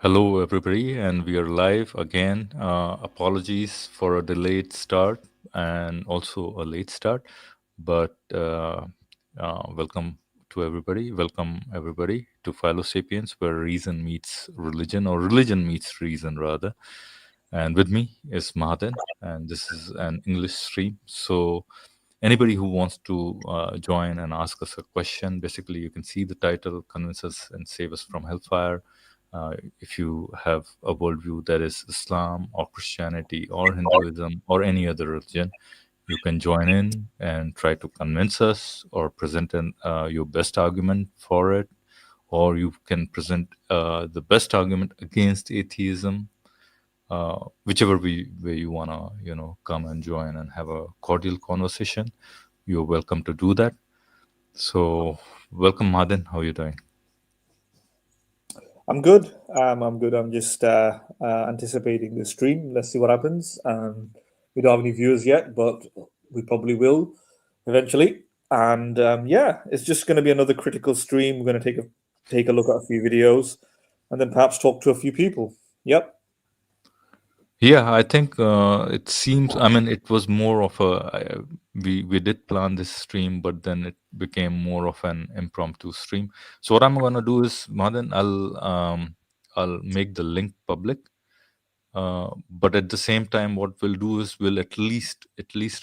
Hello, everybody, and we are live again. Apologies for a delayed start and also a late start, but welcome to everybody. Welcome, everybody, to Philo Sapiens, where reason meets religion, or religion meets reason, rather. And with me is Mahaden, and this is an English stream. So, anybody who wants to join and ask us a question, basically, you can see the title, Convince Us and Save Us from Hellfire. If you have a worldview that is Islam or Christianity or Hinduism or any other religion, you can join in and try to convince us or present your best argument for it, or you can present the best argument against atheism. Whichever way you wanna, come and join and have a cordial conversation, you're welcome to do that. So, welcome, Madin. How are you doing? I'm good. I'm good. I'm just anticipating the stream. Let's see what happens. We don't have any viewers yet, but we probably will eventually. And yeah, it's just going to be another critical stream. We're going to take a look at a few videos, and then perhaps talk to a few people. Yep. Yeah, I think it seems. I mean, it was more of we did plan this stream, but then it became more of an impromptu stream. So what I'm gonna do is, Madan, I'll make the link public. But at the same time, what we'll do is we'll at least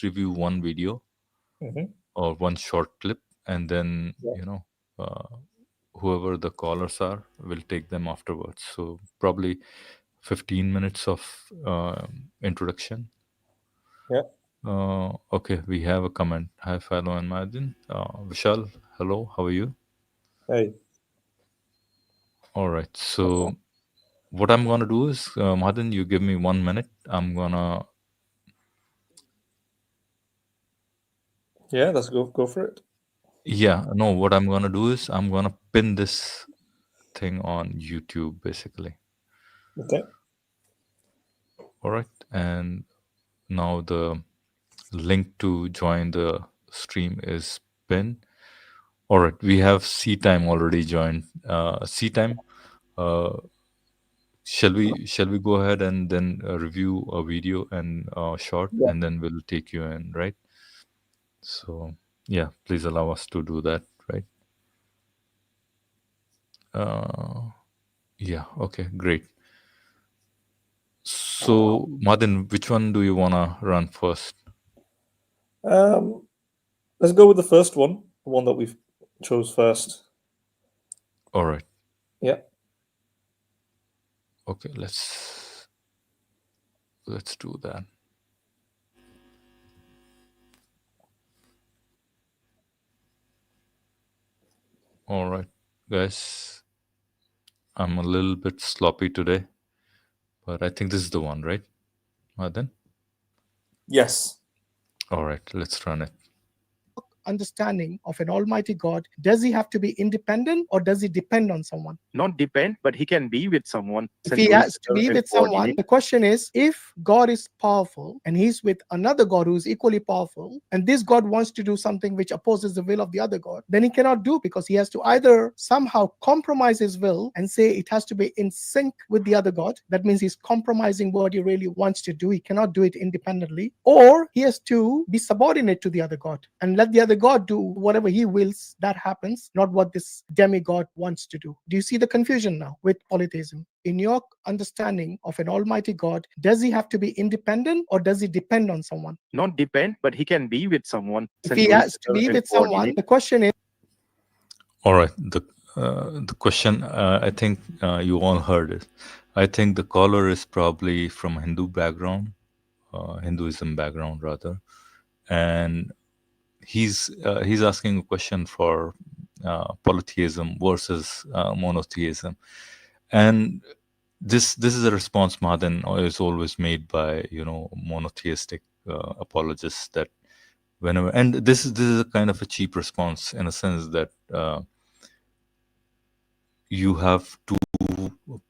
review one video Hmm. or one short clip, and then Yeah. whoever the callers are, will take them afterwards. So probably 15 minutes of introduction. Yeah. Okay, we have a comment. Hi, Philo and Madin. Vishal, hello, how are you? Hey. All right, so what I'm gonna do is, Madin, you give me 1 minute. I'm gonna, Yeah. Let's go for it. yeah, no, what I'm gonna do is I'm gonna pin this thing on YouTube, basically. Okay. All right, and now the link to join the stream is pinned. All right, we have C time already joined. C time, uh, shall we go ahead and then review a video and short, Yeah. and then we'll take you in, right? So yeah, please allow us to do that, right? Uh, yeah, okay, great. So Madin, which one do you wanna run first? Um, let's go with the first one, the one that we've chose first. All right, Yeah. okay, let's do that. All right, guys, I'm a little bit sloppy today, but I think this is the one, right, Madin? Yes. All right, let's run it. Understanding of an almighty God, does he have to be independent or does he depend on someone? Not depend, but he can be with someone. If he has to be with someone, the question is, if God is powerful and he's with another God who is equally powerful, and this God wants to do something which opposes the will of the other God, then he cannot do, because he has to either somehow compromise his will and say it has to be in sync with the other God. That means he's compromising what he really wants to do. He cannot do it independently. Or he has to be subordinate to the other God and let the other God do whatever he wills, that happens, not what this demigod wants to do. Do you see the confusion now with polytheism? In your understanding of an almighty God, does he have to be independent or does he depend on someone? Not depend, but he can be with someone. If he has to be with someone, the question is. All right. The question, I think you all heard it. I think the caller is probably from Hindu background, Hinduism background rather, and he's asking a question for polytheism versus monotheism, and this is a response Madan is always made by monotheistic apologists, that whenever, and this is a kind of a cheap response in a sense that you have two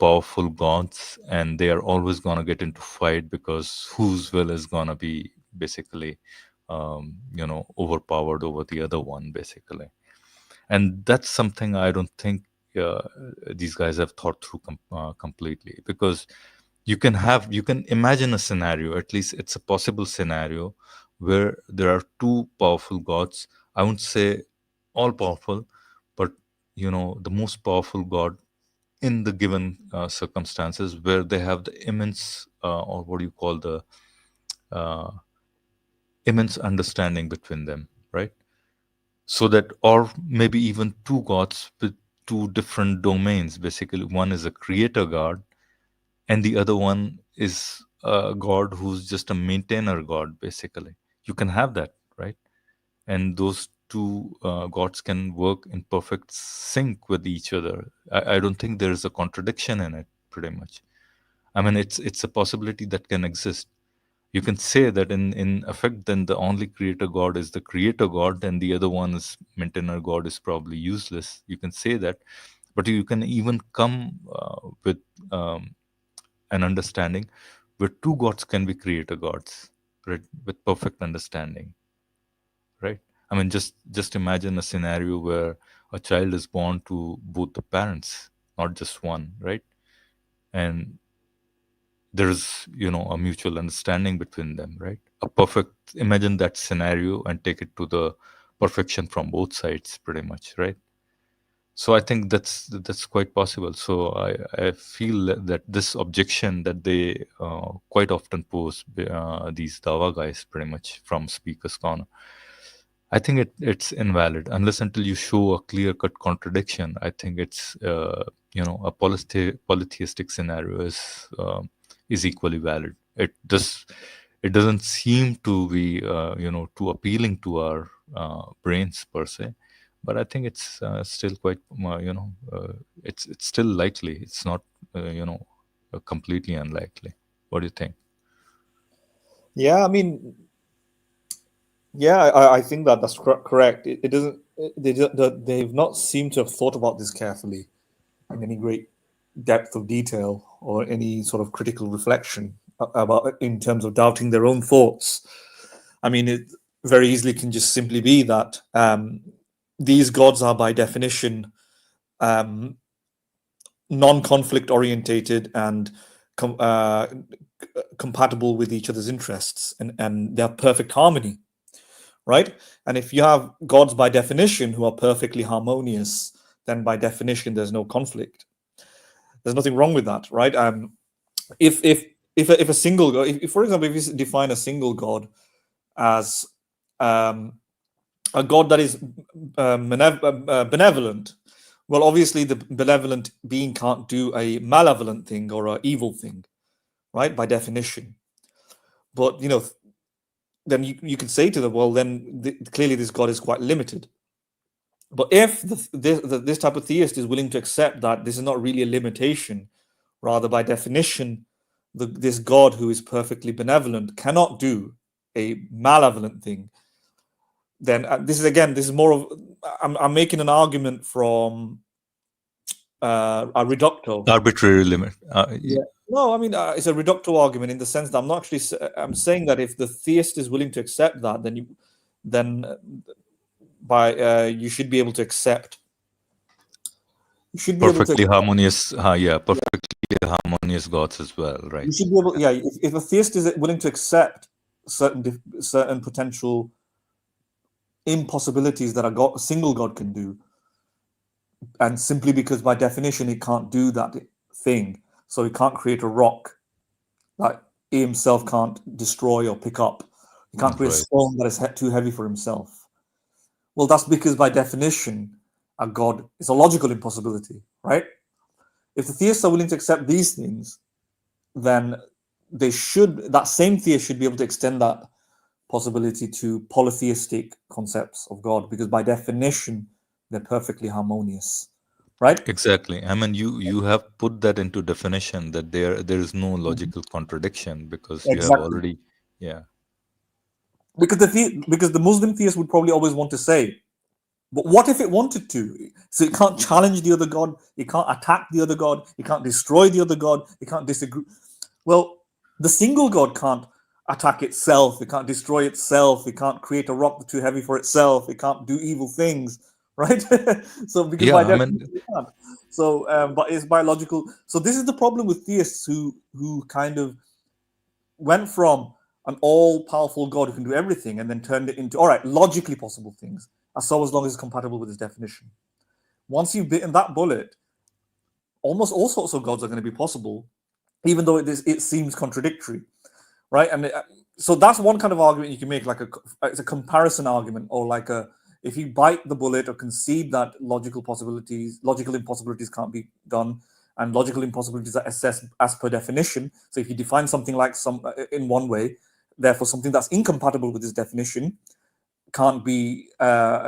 powerful gods and they are always going to get into fight because whose will is going to be basically overpowered over the other one, basically. And that's something I don't think these guys have thought through completely, because you can imagine a scenario, at least it's a possible scenario, where there are two powerful gods. I won't say all powerful, but the most powerful god in the given circumstances, where they have the immense or what do you call the uh, immense understanding between them, right? So that, or maybe even two gods with two different domains. Basically, one is a creator god, and the other one is a god who's just a maintainer god. Basically, you can have that, right? And those two gods can work in perfect sync with each other. I don't think there is a contradiction in it, pretty much. I mean, it's a possibility that can exist. You can say that in effect, then the only creator god is the creator god, and the other one is maintainer god is probably useless. You can say that, but you can even come with an understanding where two gods can be creator gods, right, with perfect understanding, right? I mean, just imagine a scenario where a child is born to both the parents, not just one, right? And there's a mutual understanding between them, right? A perfect, imagine that scenario and take it to the perfection from both sides, pretty much, right? So I think that's quite possible. So I feel that this objection that they quite often pose, these dawa guys, pretty much from Speaker's Corner, I think it's invalid unless until you show a clear-cut contradiction. I think it's a polytheistic scenario is equally valid. It doesn't seem to be too appealing to our brains per se, but I think it's still quite it's still likely. It's not completely unlikely. What do you think? Yeah, I mean, yeah, I think that's correct. It doesn't. They've not seemed to have thought about this carefully in any great depth of detail or any sort of critical reflection about in terms of doubting their own thoughts. I mean, it very easily can just simply be that these gods are by definition non-conflict orientated and compatible with each other's interests, and they're perfect harmony, right? And if you have gods by definition who are perfectly harmonious, then by definition there's no conflict. There's nothing wrong with that, right? If a single god, if for example, if you define a single god as a god that is benevolent, well, obviously the benevolent being can't do a malevolent thing or an evil thing, right? By definition. But then you can say to them, well, then clearly this god is quite limited. But if this type of theist is willing to accept that this is not really a limitation, rather by definition, this God who is perfectly benevolent cannot do a malevolent thing, then this is more of I'm making an argument from a reducto. Arbitrary limit. Yeah. No, I mean it's a reducto argument in the sense that I'm saying that if the theist is willing to accept that, then you should be able to accept. You should be perfectly able to harmonious. Perfectly harmonious gods as well, right? You should be able. Yeah, if a theist is willing to accept certain potential impossibilities that a single god can do, and simply because by definition he can't do that thing, so he can't create a rock that he himself can't destroy or pick up. He can't create a stone that is too heavy for himself. Well, that's because by definition, a god is a logical impossibility, right? If the theists are willing to accept these things, then that same theist should be able to extend that possibility to polytheistic concepts of God, because by definition, they're perfectly harmonious, right? Exactly. I mean, you have put that into definition that there is no logical contradiction, because you have already, yeah. Because the Muslim theist would probably always want to say, but what if it wanted to? So it can't challenge the other god, it can't attack the other god, it can't destroy the other god, it can't disagree. Well, the single god can't attack itself, it can't destroy itself, it can't create a rock too heavy for itself, it can't do evil things, right? So because Yeah, by I mean, definition you can't. So but it's biological. So this is the problem with theists who kind of went from an all-powerful God who can do everything and then turned it into, all right, logically possible things, as long as it's compatible with his definition. Once you've bitten that bullet, almost all sorts of gods are going to be possible, even though it seems contradictory, right? And so that's one kind of argument you can make, like it's a comparison argument, or like if you bite the bullet or concede that logical impossibilities can't be done, and logical impossibilities are assessed as per definition. So if you define something like in one way, therefore something that's incompatible with this definition can't be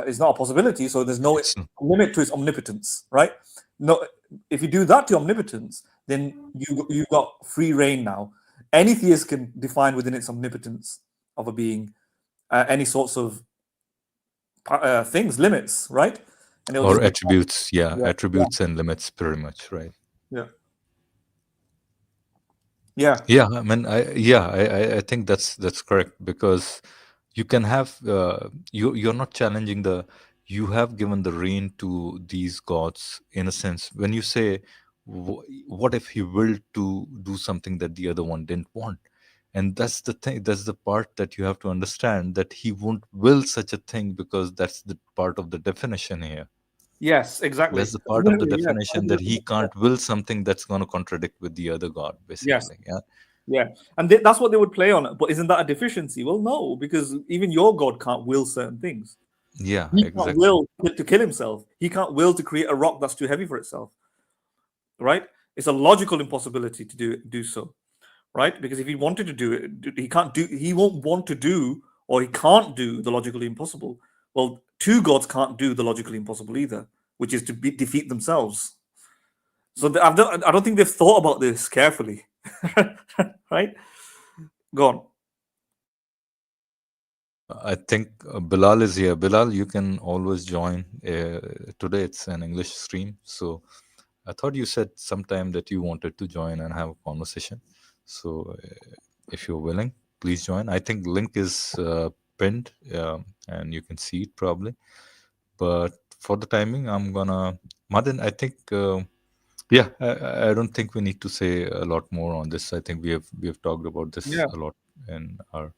is not a possibility. So there's no limit to its omnipotence, right? No, if you do that to omnipotence, then you got free reign now. Any theist can define within its omnipotence of a being any sorts of things, limits, right? And or attributes, attributes and limits, pretty much, right? Yeah. I mean, I think that's correct, because you can have you're not challenging you have given the reign to these gods, in a sense, when you say, what if he willed to do something that the other one didn't want? And that's the thing, that's the part that you have to understand, that he won't will such a thing, because that's the part of the definition here. Yes, exactly. That's the part of the definition, that he can't will something that's going to contradict with the other god, basically. Yeah, and that's what they would play on. But isn't that a deficiency? Well, no, because even your God can't will certain things. He exactly. can't will to kill himself. He can't will to create a rock that's too heavy for itself. Right? It's a logical impossibility to do so. Right? Because if he wanted to do it, he can't do. He won't want to do, or he can't do the logically impossible. Well, two gods can't do the logically impossible either, which is to defeat themselves. So I don't think they've thought about this carefully. Right? Go on. I think Bilal is here. Bilal, you can always join. Today it's an English stream, so I thought you said sometime that you wanted to join and have a conversation. So if you're willing, please join. I think link is pinned, and you can see it probably. But for the timing, I'm gonna Madin. I think. I don't think we need to say a lot more on this. I think we have talked about this a lot in our.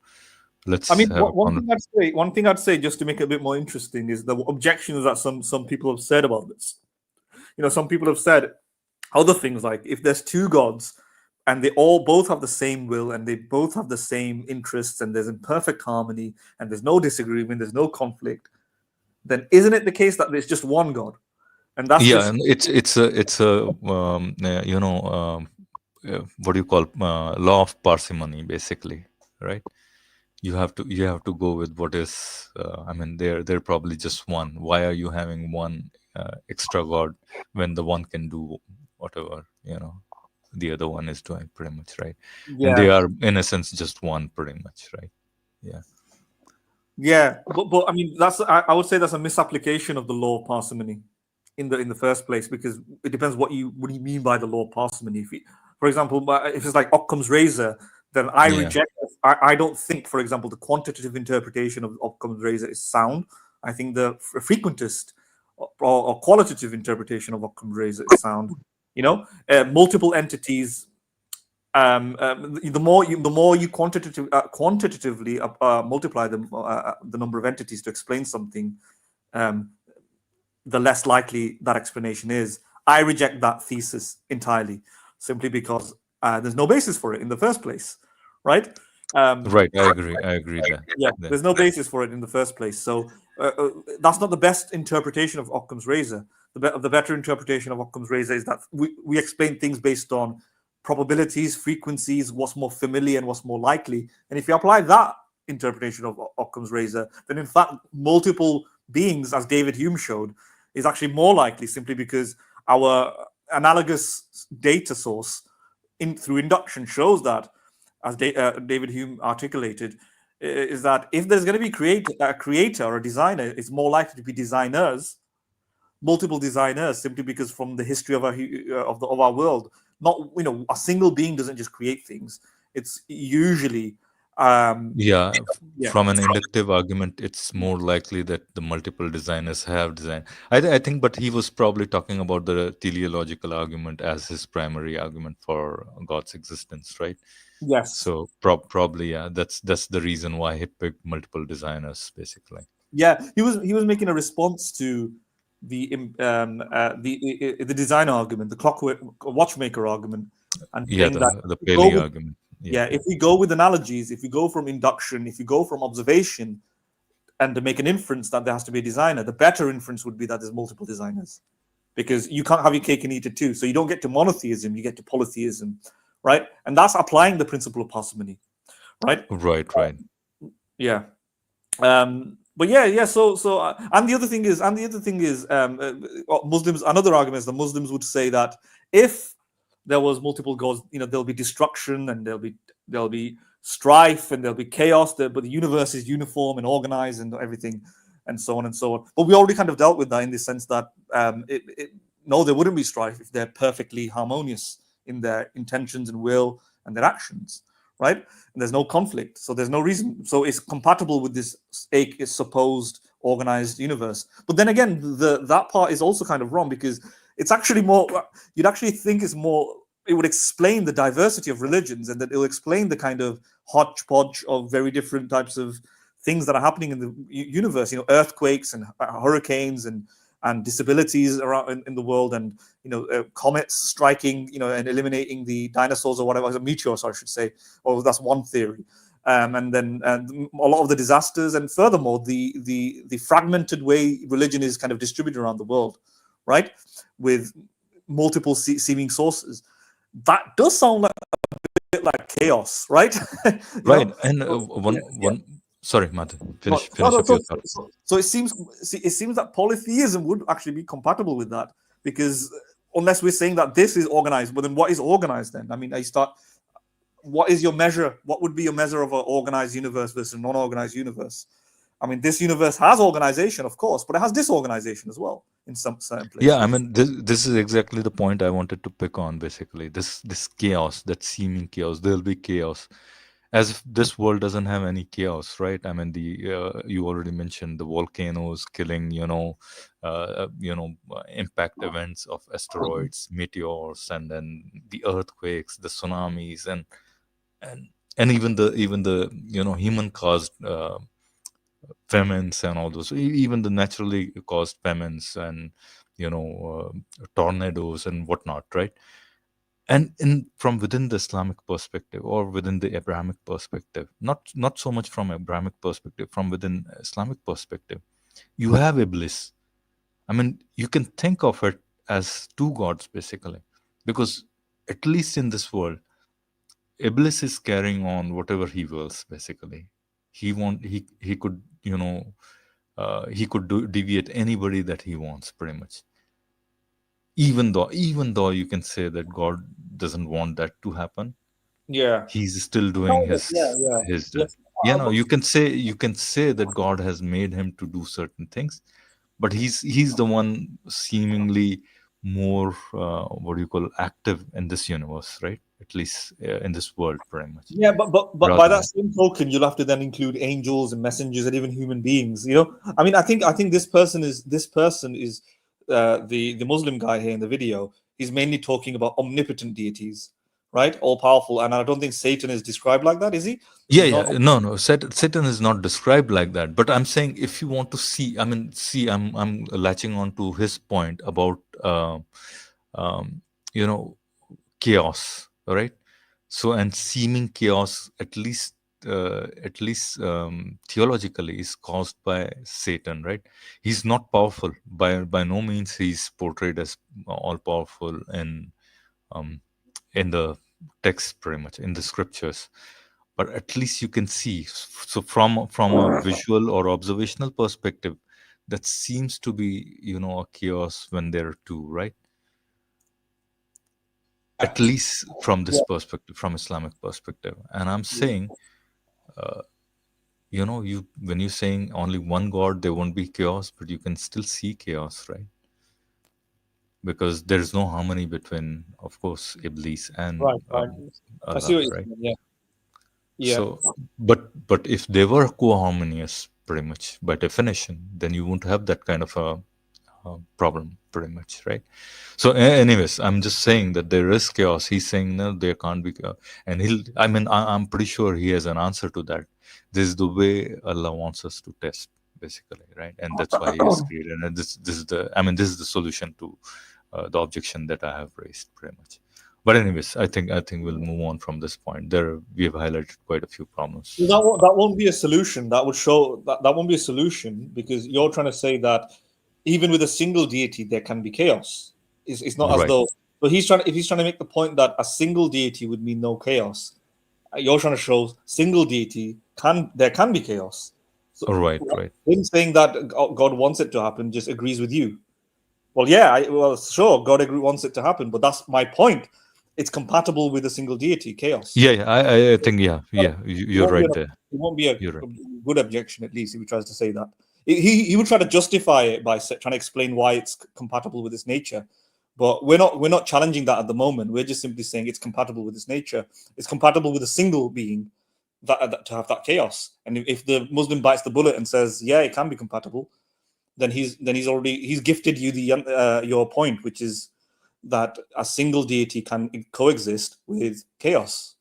One thing I'd say, just to make it a bit more interesting, is the objections that some people have said about this. Some people have said other things like, if there's two gods and they both have the same will and they both have the same interests and there's in perfect harmony and there's no disagreement, there's no conflict, then isn't it the case that there's just one God? And that's and it's a what do you call law of parsimony, basically, right? You have to go with what is. I mean, they're probably just one. Why are you having one extra god when the one can do whatever the other one is doing, pretty much, right? And they are, in a sense, just one, pretty much, right? But I mean, I would say that's a misapplication of the law of parsimony in the first place, because it depends what you mean by the law of parsimony. For example, if it's like Occam's razor, then I reject. I don't think, for example, the quantitative interpretation of Occam's razor is sound. I think the frequentist or qualitative interpretation of Occam's razor is sound. Multiple entities. The more you quantitatively multiply the number of entities to explain something, the less likely that explanation is. I reject that thesis entirely, simply because there's no basis for it in the first place, right? Right, I agree there. There's no basis for it in the first place. So that's not the best interpretation of Occam's razor. The better interpretation of Occam's razor is that we explain things based on probabilities, frequencies, what's more familiar and what's more likely. And if you apply that interpretation of Occam's razor, then in fact multiple beings, as David Hume showed, is actually more likely, simply because our analogous data source through induction shows that, as David Hume articulated, is that if there's going to be a creator or a designer, it's more likely to be designers, multiple designers, simply because from the history of our world, not a single being doesn't just create things. It's usually Yeah, Yeah. from an inductive argument, it's more likely that the multiple designers have designed. I think, but he was probably talking about the teleological argument as his primary argument for God's existence, right? Yes. So probably, yeah, that's the reason why he picked multiple designers, basically. Yeah, he was making a response to the design argument, the clockwork watchmaker argument, and Yeah, saying that the if we go Paley with, argument. Yeah, yeah, if we go with analogies, if we go from induction, if you go from observation, and to make an inference that there has to be a designer, the better inference would be that there's multiple designers, because you can't have your cake and eat it too. So you don't get to monotheism, you get to polytheism, right? And that's applying the principle of parsimony, right? right. Yeah. But yeah. So and the other thing is, Muslims. Another argument is the Muslims would say that if there was multiple gods, there'll be destruction and there'll be strife and there'll be chaos. But the universe is uniform and organized and everything, and so on and so on. But we already kind of dealt with that in the sense that no, there wouldn't be strife if they're perfectly harmonious in their intentions and will and their actions, right? And there's no conflict, so there's no reason. So it's compatible with this supposed organized universe. But then again, that part is also kind of wrong, because it's actually more. You'd actually think it's more. It would explain the diversity of religions, and that it'll explain the kind of hodgepodge of very different types of things that are happening in the universe. Earthquakes and hurricanes and disabilities around in the world, and comets striking, and eliminating the dinosaurs or whatever, meteors, I should say. Or that's one theory. And then a lot of the disasters, and furthermore, the fragmented way religion is kind of distributed around the world, right, with multiple seeming sources. That does sound like a bit like chaos, right? Right. And Yeah. one. Sorry, Martin. No, Finish up so, your thought. so it seems that polytheism would actually be compatible with that, because unless we're saying that this is organized, but then what is organized then? I mean, what is your measure? What would be your measure of an organized universe versus a non-organized universe? I mean, this universe has organization, of course, but it has disorganization as well in some certain Yeah, places. I mean, this is exactly the point I wanted to pick on. Basically, this chaos, that seeming chaos. There'll be chaos, as if this world doesn't have any chaos, right? I mean, the you already mentioned the volcanoes killing, impact events of asteroids, meteors, and then the earthquakes, the tsunamis, and and even the human caused famines and all those, even the naturally caused famines and tornadoes and whatnot, right? And in from within the Islamic perspective or within the Abrahamic perspective, not so much from Abrahamic perspective, from within Islamic perspective, you have Iblis. I mean, you can think of it as two gods, basically, because at least in this world, Iblis is carrying on whatever he wills, basically. He could, he could deviate anybody that he wants, pretty much. Even though you can say that God doesn't want that to happen, Yeah. he's still doing Kind of, yeah, yeah. his Yes. But you can say that God has made him to do certain things, but he's the one seemingly more what do you call, active in this universe, right? At least in this world, pretty much. yeah, but by Rather that than same token, you'll have to then include angels and messengers and even human beings. I mean, I think this person is the Muslim guy here in the video. He's mainly talking about omnipotent deities, right? All powerful, and I don't think Satan is described like that, is he? Yeah, He's not. yeah. No. Satan is not described like that. But I'm saying, if you want to see, I mean, see, I'm latching on to his point about um, you know chaos, right? So, and seeming chaos, at least theologically, is caused by Satan, right? He's not powerful by no means. He's portrayed as all powerful um, in the text, pretty much in the scriptures, but at least you can see. So from a visual or observational perspective, that seems to be a chaos when there are two, right? At least from this perspective, from Islamic perspective. And I'm saying, you when you're saying only one God, there won't be chaos, but you can still see chaos, right? Because there is no harmony between, of course, Iblis and Right, right. I see Allah, what you're right? saying. Yeah. Yeah. So, but if they were co-harmonious, pretty much by definition, then you won't have that kind of a problem, pretty much, right? So, anyways, I'm just saying that there is chaos. He's saying no, there can't be chaos, and I mean, I'm pretty sure he has an answer to that. This is the way Allah wants us to test, basically, right? And that's why He has created. And this is the, I mean, this is the solution to the objection that I have raised, pretty much. But anyways, I think we'll move on from this point. There, we have highlighted quite a few problems. That won't be a solution. That would show that won't be a solution, because you're trying to say that even with a single deity there can be chaos. It's not as Right. though. But if he's trying to make the point that a single deity would mean no chaos, you're trying to show single deity there can be chaos. So Right. him saying that God wants it to happen just agrees with you. Well, yeah, sure, God wants it to happen, but that's my point. It's compatible with a single deity, chaos. Yeah. I think you're right there. It won't be a You're right. good objection, at least, if he tries to say that. He would try to justify it by trying to explain why it's compatible with its nature. But we're not challenging that at the moment. We're just simply saying it's compatible with its nature. It's compatible with a single being that to have that chaos. And if the Muslim bites the bullet and says, yeah, it can be compatible, then he's gifted you your point, which is that a single deity can coexist with chaos,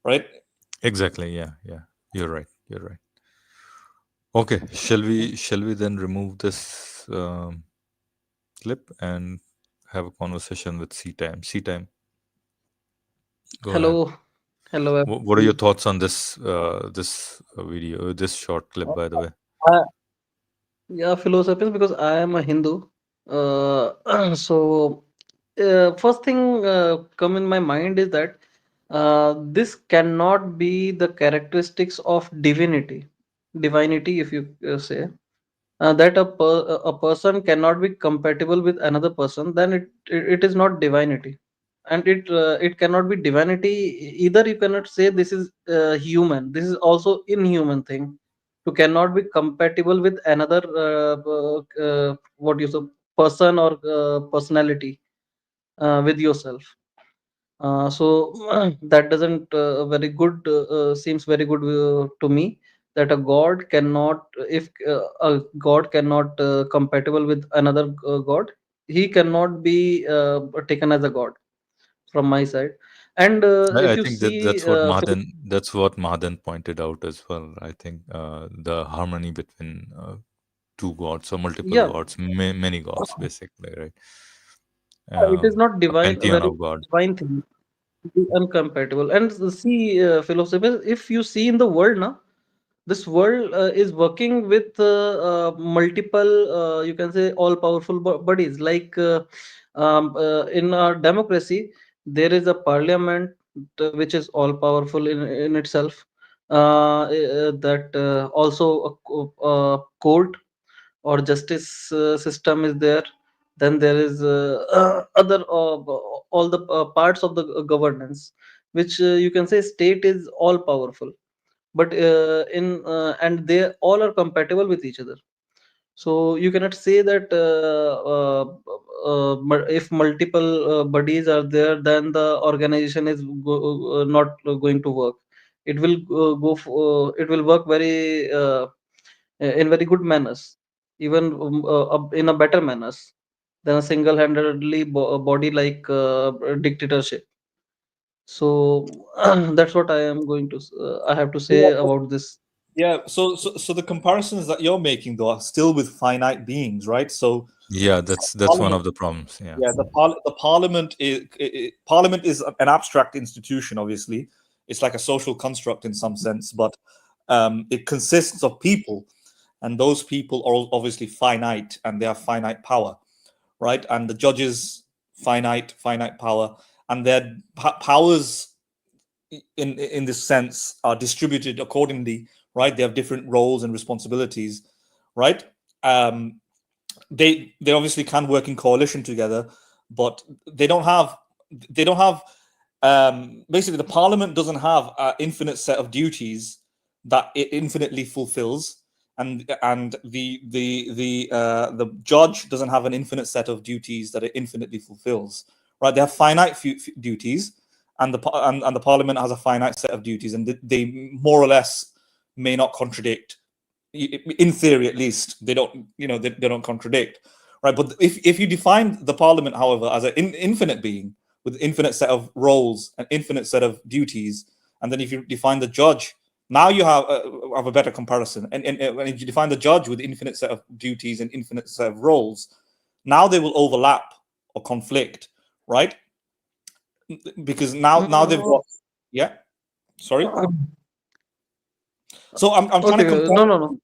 right? Exactly. Yeah. You're right. Okay. Shall we then remove this clip and have a conversation with C time? C time. Go ahead. Hello, hello What are your everyone. thoughts on this video, this short clip, by the way? Uh, yeah, philosophies because I am a Hindu. So first thing come in my mind is that this cannot be the characteristics of divinity, if you say that a person cannot be compatible with another person, then it is not divinity, and it cannot be divinity either. You cannot say this is human. This is also inhuman thing to cannot be compatible with another what you say person or personality with yourself. So that doesn't very good seems very good to me, that a god cannot, if a god cannot compatible with another god, he cannot be taken as a god from my side. And I if you think that see philo- that's what Mahadan pointed out as well. I think the harmony between two gods or multiple yeah, gods, many gods, basically, right? it is not A divine, a pantheon very of God. divine thing. It is uncompatible. And see philosophy, if you see in the world now, this world is working with multiple you can say all powerful bodies, like in our democracy there is a parliament which is all powerful in itself. That also court or justice system is there. Then there is other all the parts of the governance, which you can say state is all powerful, but in and they all are compatible with each other. So you cannot say that if multiple bodies are there, then the organization is not going to work. It will it will work very in very good manners, even in a better manners than a single-handedly body like dictatorship. So that's what I am going to I have to say about this. Yeah. So the comparisons that you're making, though, are still with finite beings, right? So Yeah, that's one parliament, of the problems. Yeah. yeah, the parliament parliament is an abstract institution. Obviously, it's like a social construct in some sense, but it consists of people, and those people are obviously finite, and they have finite power, right? And the judges, finite power, and their powers in this sense are distributed accordingly, right? They have different roles and responsibilities, right? um they obviously can work in coalition together, but they don't have basically the parliament doesn't have an infinite set of duties that it infinitely fulfills, and the judge doesn't have an infinite set of duties that it infinitely fulfills, right? They have finite duties, and the parliament has a finite set of duties, and they more or less may not contradict. In theory, at least, they don't. They don't contradict, right? But if you define the parliament, however, as an infinite being with infinite set of roles and infinite set of duties, and then if you define the judge, now you have a better comparison. And if you define the judge with infinite set of duties and infinite set of roles, now they will overlap or conflict, right? Because now they've got sorry. So I'm trying to compare. No.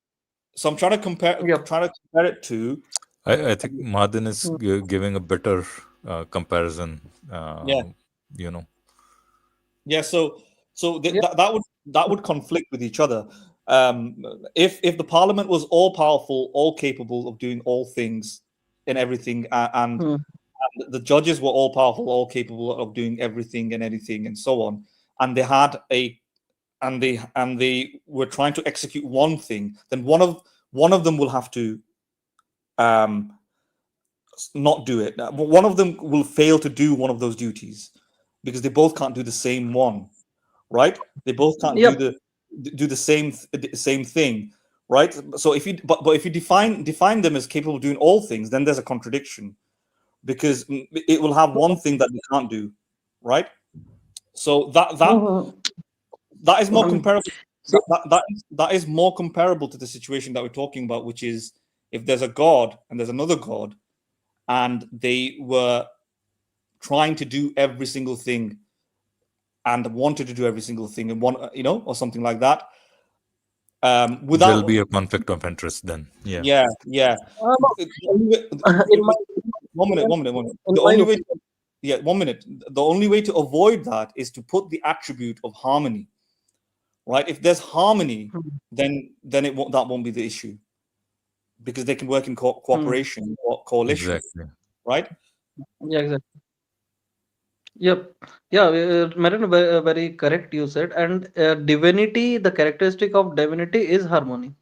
So I'm trying to compare it to. I think Madan is giving a better comparison. Yeah. So that would conflict with each other. If the parliament was all powerful, all capable of doing all things and everything, and the judges were all powerful, all capable of doing everything and anything, and so on, and they had they were trying to execute one thing, then one of them will have to not do it. One of them will fail to do one of those duties because they both can't do the same one, right? They both can't do the same thing, right? So if you but if you define them as capable of doing all things, then there's a contradiction because it will have one thing that they can't do, right? So that is more comparable. That is more comparable to the situation that we're talking about, which is if there's a God and there's another God, and they were trying to do every single thing and wanted to do every single thing and or something like that. There'll be a conflict of interest then. Yeah. One minute. The only way to avoid that is to put the attribute of harmony. Right? If there's harmony, then that won't be the issue, because they can work in cooperation or coalition. Exactly. Right? Yeah, exactly. Yep. Yeah, Marin, very correct you said. And divinity, the characteristic of divinity is harmony.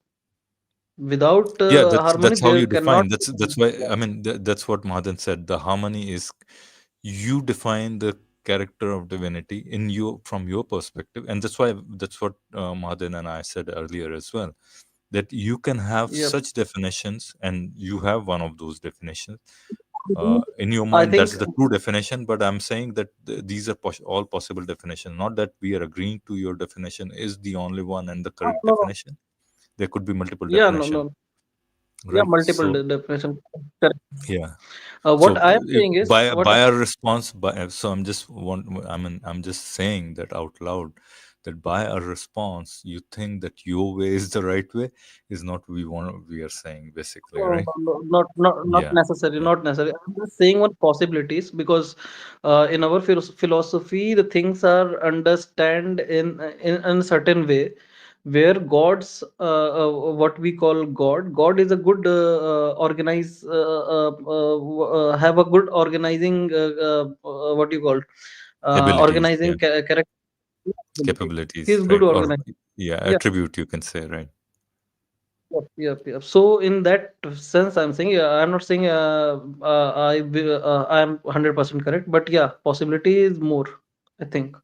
Without harmony, that's how there you define. cannot. That's why that's what Madan said. The harmony is you define the character of divinity from your perspective, and that's what Madan and I said earlier as well, that you can have such definitions, and you have one of those definitions in your mind. That's the true definition, but I'm saying that these are all possible definitions, not that we are agreeing to your definition is the only one and the correct definition. There could be multiple definitions. Right? Yeah, multiple definitions. Yeah. What I am saying is by our response, so I'm just saying that out loud, that by our response, you think that your way is the right way is not we are saying basically, right? Not necessary. Not necessary. I'm just saying one possibilities, because in our philosophy, the things are understand in a certain way, where God's what we call God is a good have a good organizing what you call organizing character. Capabilities. He's good organizer. Attribute, you can say, right? Yep. So in that sense, I'm saying I'm not saying I'm 100% correct, but yeah, possibility is more, I think.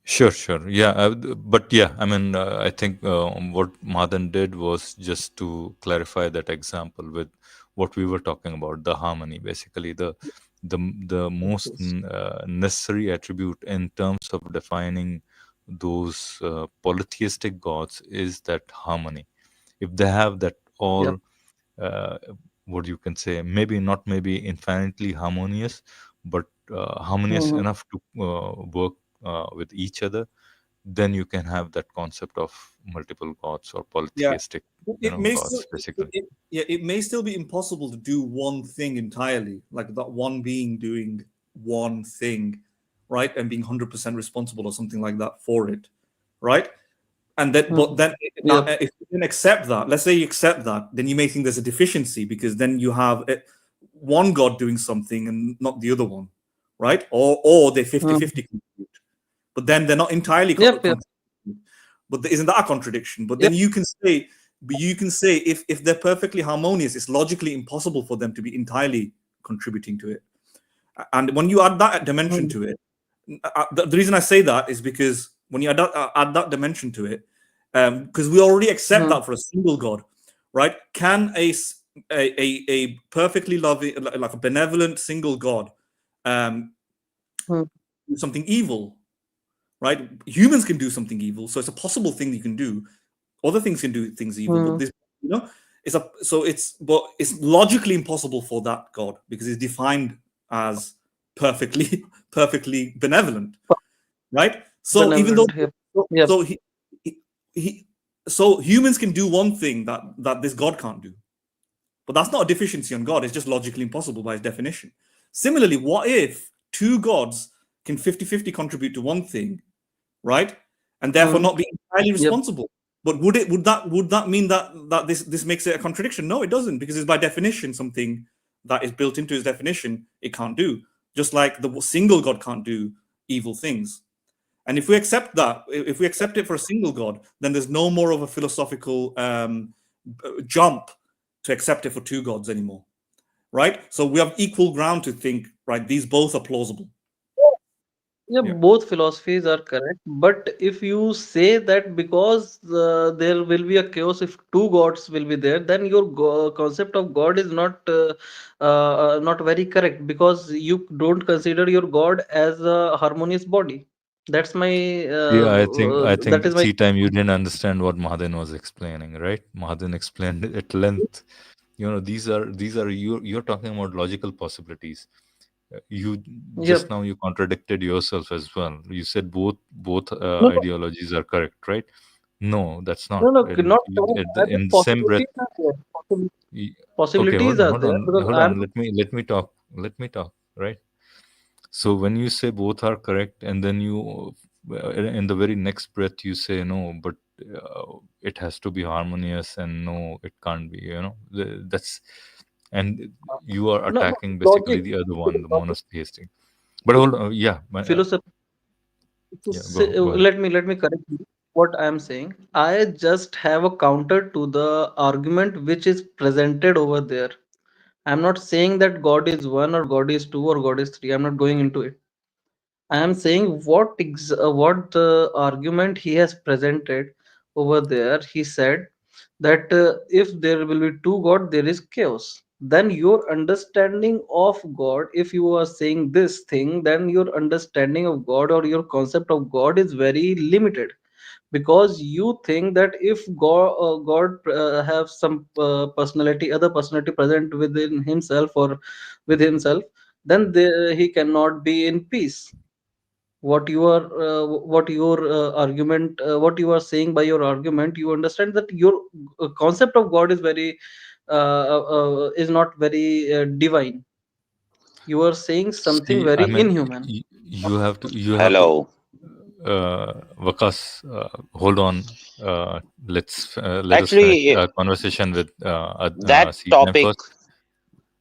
Sure. Yeah, but yeah, I think what Madan did was just to clarify that example with what we were talking about, the harmony, basically the most necessary attribute in terms of defining those polytheistic gods is that harmony. If they have that all, what you can say, maybe infinitely harmonious, but harmonious enough to work with each other, then you can have that concept of multiple gods or polytheistic gods, basically. It may still be impossible to do one thing entirely, like that one being doing one thing, right, and being 100% responsible or something like that for it, right? And then, but then, if you can accept that, let's say you accept that, then you may think there's a deficiency, because then you have one God doing something and not the other one, right? Or they're 50-50 contribute, but then they're not entirely contribute. But isn't that a contradiction? But then you can say if they're perfectly harmonious, it's logically impossible for them to be entirely contributing to it. And when you add that dimension to it, the reason I say that is because when you add that dimension to it, because we already accept that for a single God, right? Can a perfectly loving, like a benevolent single God, do something evil, right? Humans can do something evil, so it's a possible thing you can do. Other things can do things evil, but this, but it's logically impossible for that God because it's defined as perfectly benevolent, right? So even though so humans can do one thing that this God can't do, but that's not a deficiency on God. It's just logically impossible by its definition. Similarly, what if two gods can 50-50 contribute to one thing, right? And therefore not be entirely responsible. But would that mean that this makes it a contradiction? No, it doesn't, because it's by definition something that is built into its definition it can't do. Just like the single God can't do evil things. And if we accept that, if we accept it for a single God, then there's no more of a philosophical jump to accept it for two gods anymore, right? So we have equal ground to think, right, these both are plausible. Both philosophies are correct, but if you say that because there will be a chaos if two gods will be there, then your concept of God is not very correct, because you don't consider your God as a harmonious body. That's my I think that is my tea time you didn't understand what Mahadin was explaining, right? Mahadin explained it at length. These are you're talking about logical possibilities. You just now you contradicted yourself as well. You said both no, ideologies are correct, right? No, that's not. not And correct. I think in the same breath, possibilities are there. okay, Possibilities are hold there, on, because hold I'm on. Let me talk. Let me talk. Right. So when you say both are correct, and then you, in the very next breath, you say no, but it has to be harmonious, and no, it can't be. That's, and you are no, attacking basically logic. the other one, the monotheistic. But hold on, Philosophy. go ahead. Let me correct you. What I am saying, I just have a counter to the argument which is presented over there. I'm not saying that God is one or God is two or God is three. I'm not going into it. I am saying what the argument he has presented over there. He said that if there will be two God, there is chaos. Then your understanding of God, if you are saying this thing, then your understanding of God or your concept of God is very limited, because you think that if God have some personality, other personality present within himself or with himself, then he cannot be in peace. What your argument, what you are saying by your argument, you understand that your concept of God is very is not very divine. You are saying something See, I very mean, inhuman. you have to, Hello. Vakas, hold on. Let us finish Actually, our conversation with that C time topic, first.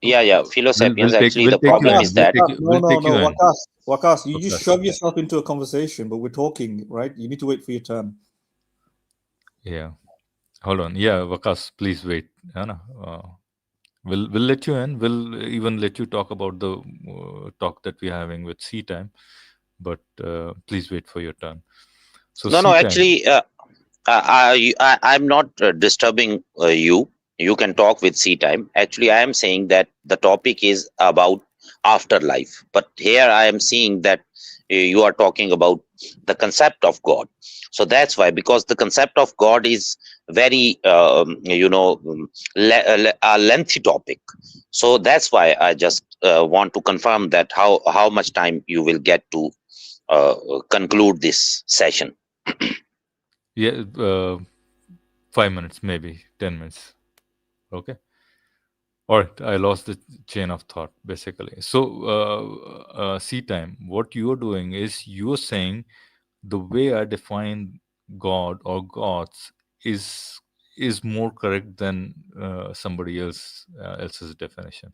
yeah, Philosapiens. Actually, We'll the take you problem Wakas, in. is that, We'll take you in. Wakas, you just Vakas. shove yourself into a conversation, but we're talking, right? You need to wait for your turn. Yeah. Hold on. Yeah, Vakas, please wait. We'll let you in. We'll even let you talk about the talk that we're having with C time, but please wait for your turn. So no, C time. actually, I'm not disturbing you. You can talk with C time. Actually, I am saying that the topic is about afterlife. But here I am seeing that you are talking about the concept of God. So that's why, because the concept of God is very, a lengthy topic. So that's why I just want to confirm that how much time you will get to conclude this session. Yeah, 5 minutes, maybe 10 minutes. Okay. All right. I lost the chain of thought, basically. So, C time, what you're doing is you're saying the way I define God or gods is more correct than somebody else's definition,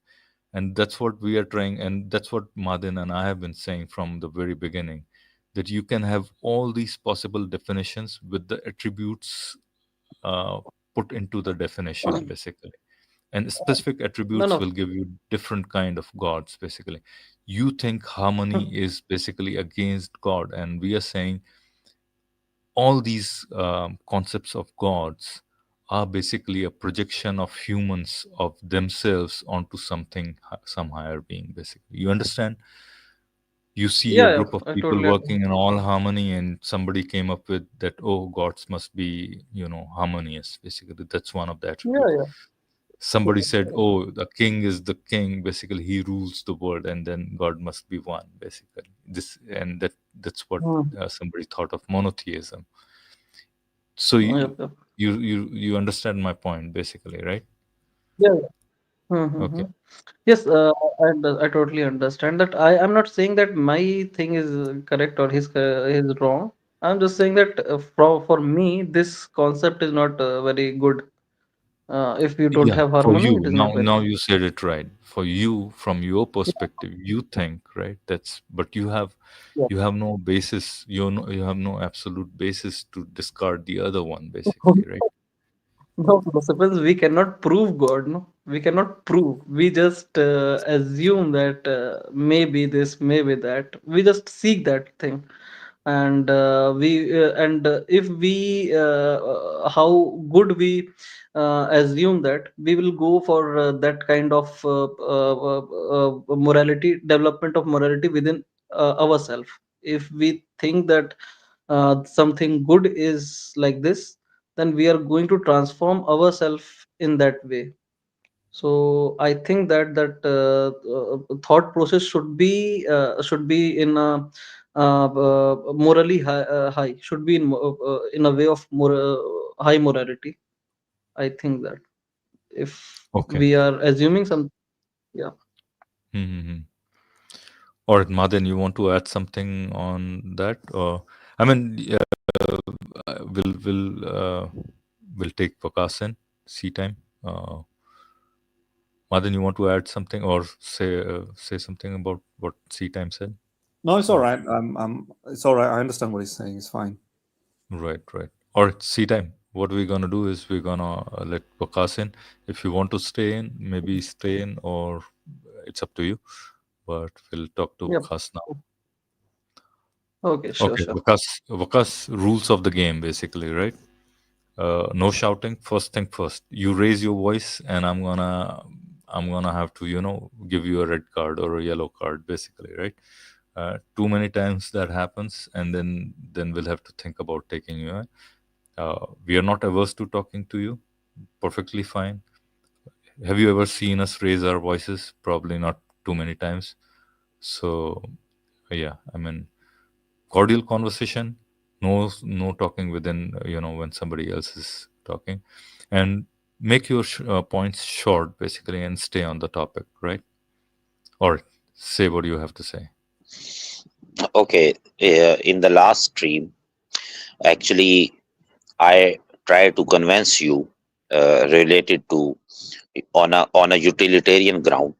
and that's what we are trying, and that's what Madin and I have been saying from the very beginning, that you can have all these possible definitions with the attributes uh, put into the definition, basically. and specific No, attributes no. will give you different kind of gods. Basically, you think harmony is basically against God, and we are saying all these concepts of gods are basically a projection of humans of themselves onto something, some higher being. Basically, you understand? You see a Yeah, yeah, group of I people totally agree. working in all harmony, and somebody came up with that, oh, gods must be, harmonious. Basically, that's one of the Yeah, attributes. yeah. Somebody said, Yeah. oh, the king is the king. Basically, he rules the world, and then God must be one. Basically, that's what Hmm. somebody thought of monotheism. So you Yep, yep. you you you understand my point, basically, right? Yeah, yeah. Mm-hmm. Okay. Yes, I totally understand that. I'm not saying that my thing is correct or his is wrong. I'm just saying that for me, this concept is not very good. If you don't Yeah, have for harmony, you it is now, not very now good. you said it right. For you, from your Yeah, perspective, you think, right? But you have yeah. no basis. You have no absolute basis to discard the other one, basically, right? No, no, suppose we cannot prove God, no? We cannot prove. We just assume that maybe this, maybe that. We just seek that thing, and if we how good we assume that, we will go for that kind of morality, development of morality within ourselves. If we think that something good is like this, then we are going to transform ourselves in that way. So I think that thought process should be in a morally high, should be in a way of high morality. I think that if Okay. we are assuming some, yeah. Mm-hmm. Or Madan, you want to add something on that? Or I mean, we'll take Vakasan C time. Madan, you want to add something or say something about what C time said? No, it's all Or right. It's all right. I understand what he's saying. It's fine. right, right. Or C time. What we're gonna do is we're gonna let Vakas in. If you want to stay in, maybe stay in, or it's up to you. But we'll talk to Yep. Vakas now. Okay, sure, Okay, sure. Vakas, rules of the game, basically, right? No shouting. First thing first. You raise your voice, and I'm gonna have to, give you a red card or a yellow card, basically, right? Too many times that happens, and then we'll have to think about taking you. We are not averse to talking to you. Perfectly fine. Have you ever seen us raise our voices? Probably not too many times. So yeah, I mean, cordial conversation. No talking within, when somebody else is talking, and make your points short, basically, and stay on the topic, right? Or say what you have to say. Okay, in the last stream, actually, I try to convince you related to on a utilitarian ground.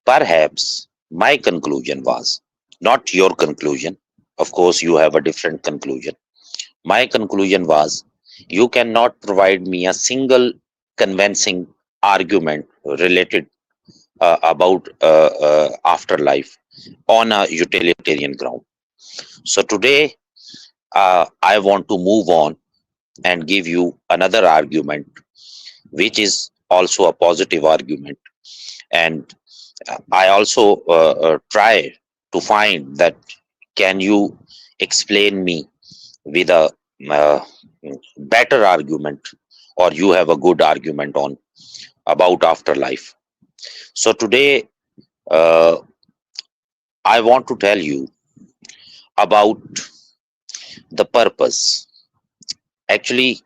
Perhaps my conclusion was not your conclusion. Of course, you have a different conclusion. My conclusion was you cannot provide me a single convincing argument related about afterlife on a utilitarian ground. So today, I want to move on and give you another argument, which is also a positive argument. And I also try to find that can you explain me with a uh, better argument, or you have a good argument on about afterlife. So today, uh, I want to tell you about the purpose. Actually,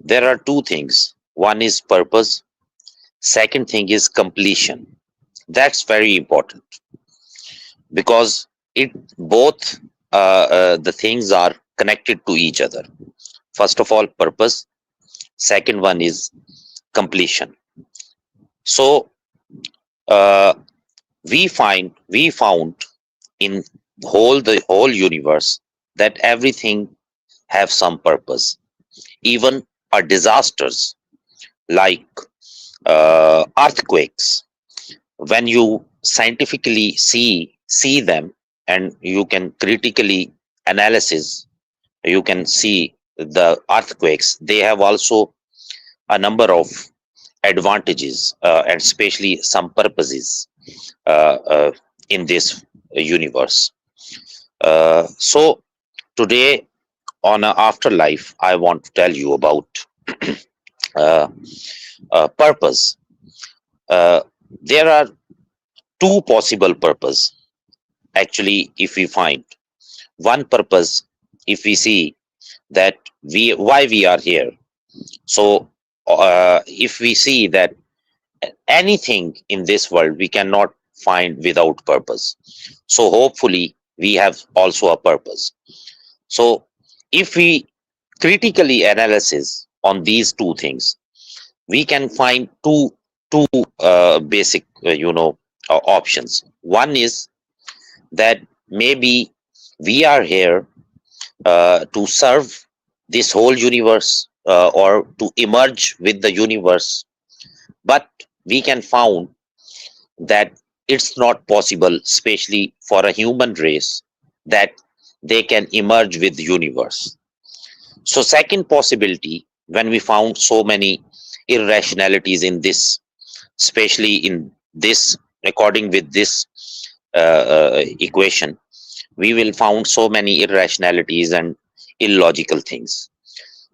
there are two things. One is purpose. Second thing is completion. That's very important because it both the things are connected to each other. First of all, purpose. Second one is completion. So uh, we found in the whole universe that everything have some purpose. Even our disasters, like earthquakes. When you scientifically see them, and you can critically analysis, you can see the earthquakes. They have also a number of advantages, and especially some purposes in this universe. So today on afterlife, I want to tell you about uh, purpose. There are two possible purpose. Actually, if we find one purpose, if we see that why we are here. So if we see that anything in this world we cannot find without purpose, so hopefully we have also a purpose. So if we critically analysis on these two things, we can find two basic options. One is that maybe we are here to serve this whole universe, or to emerge with the universe, but we can found that it's not possible, especially for a human race, that they can emerge with the universe. So second possibility, when we found so many irrationalities in this, especially in this, according with this equation, we will found so many irrationalities and illogical things.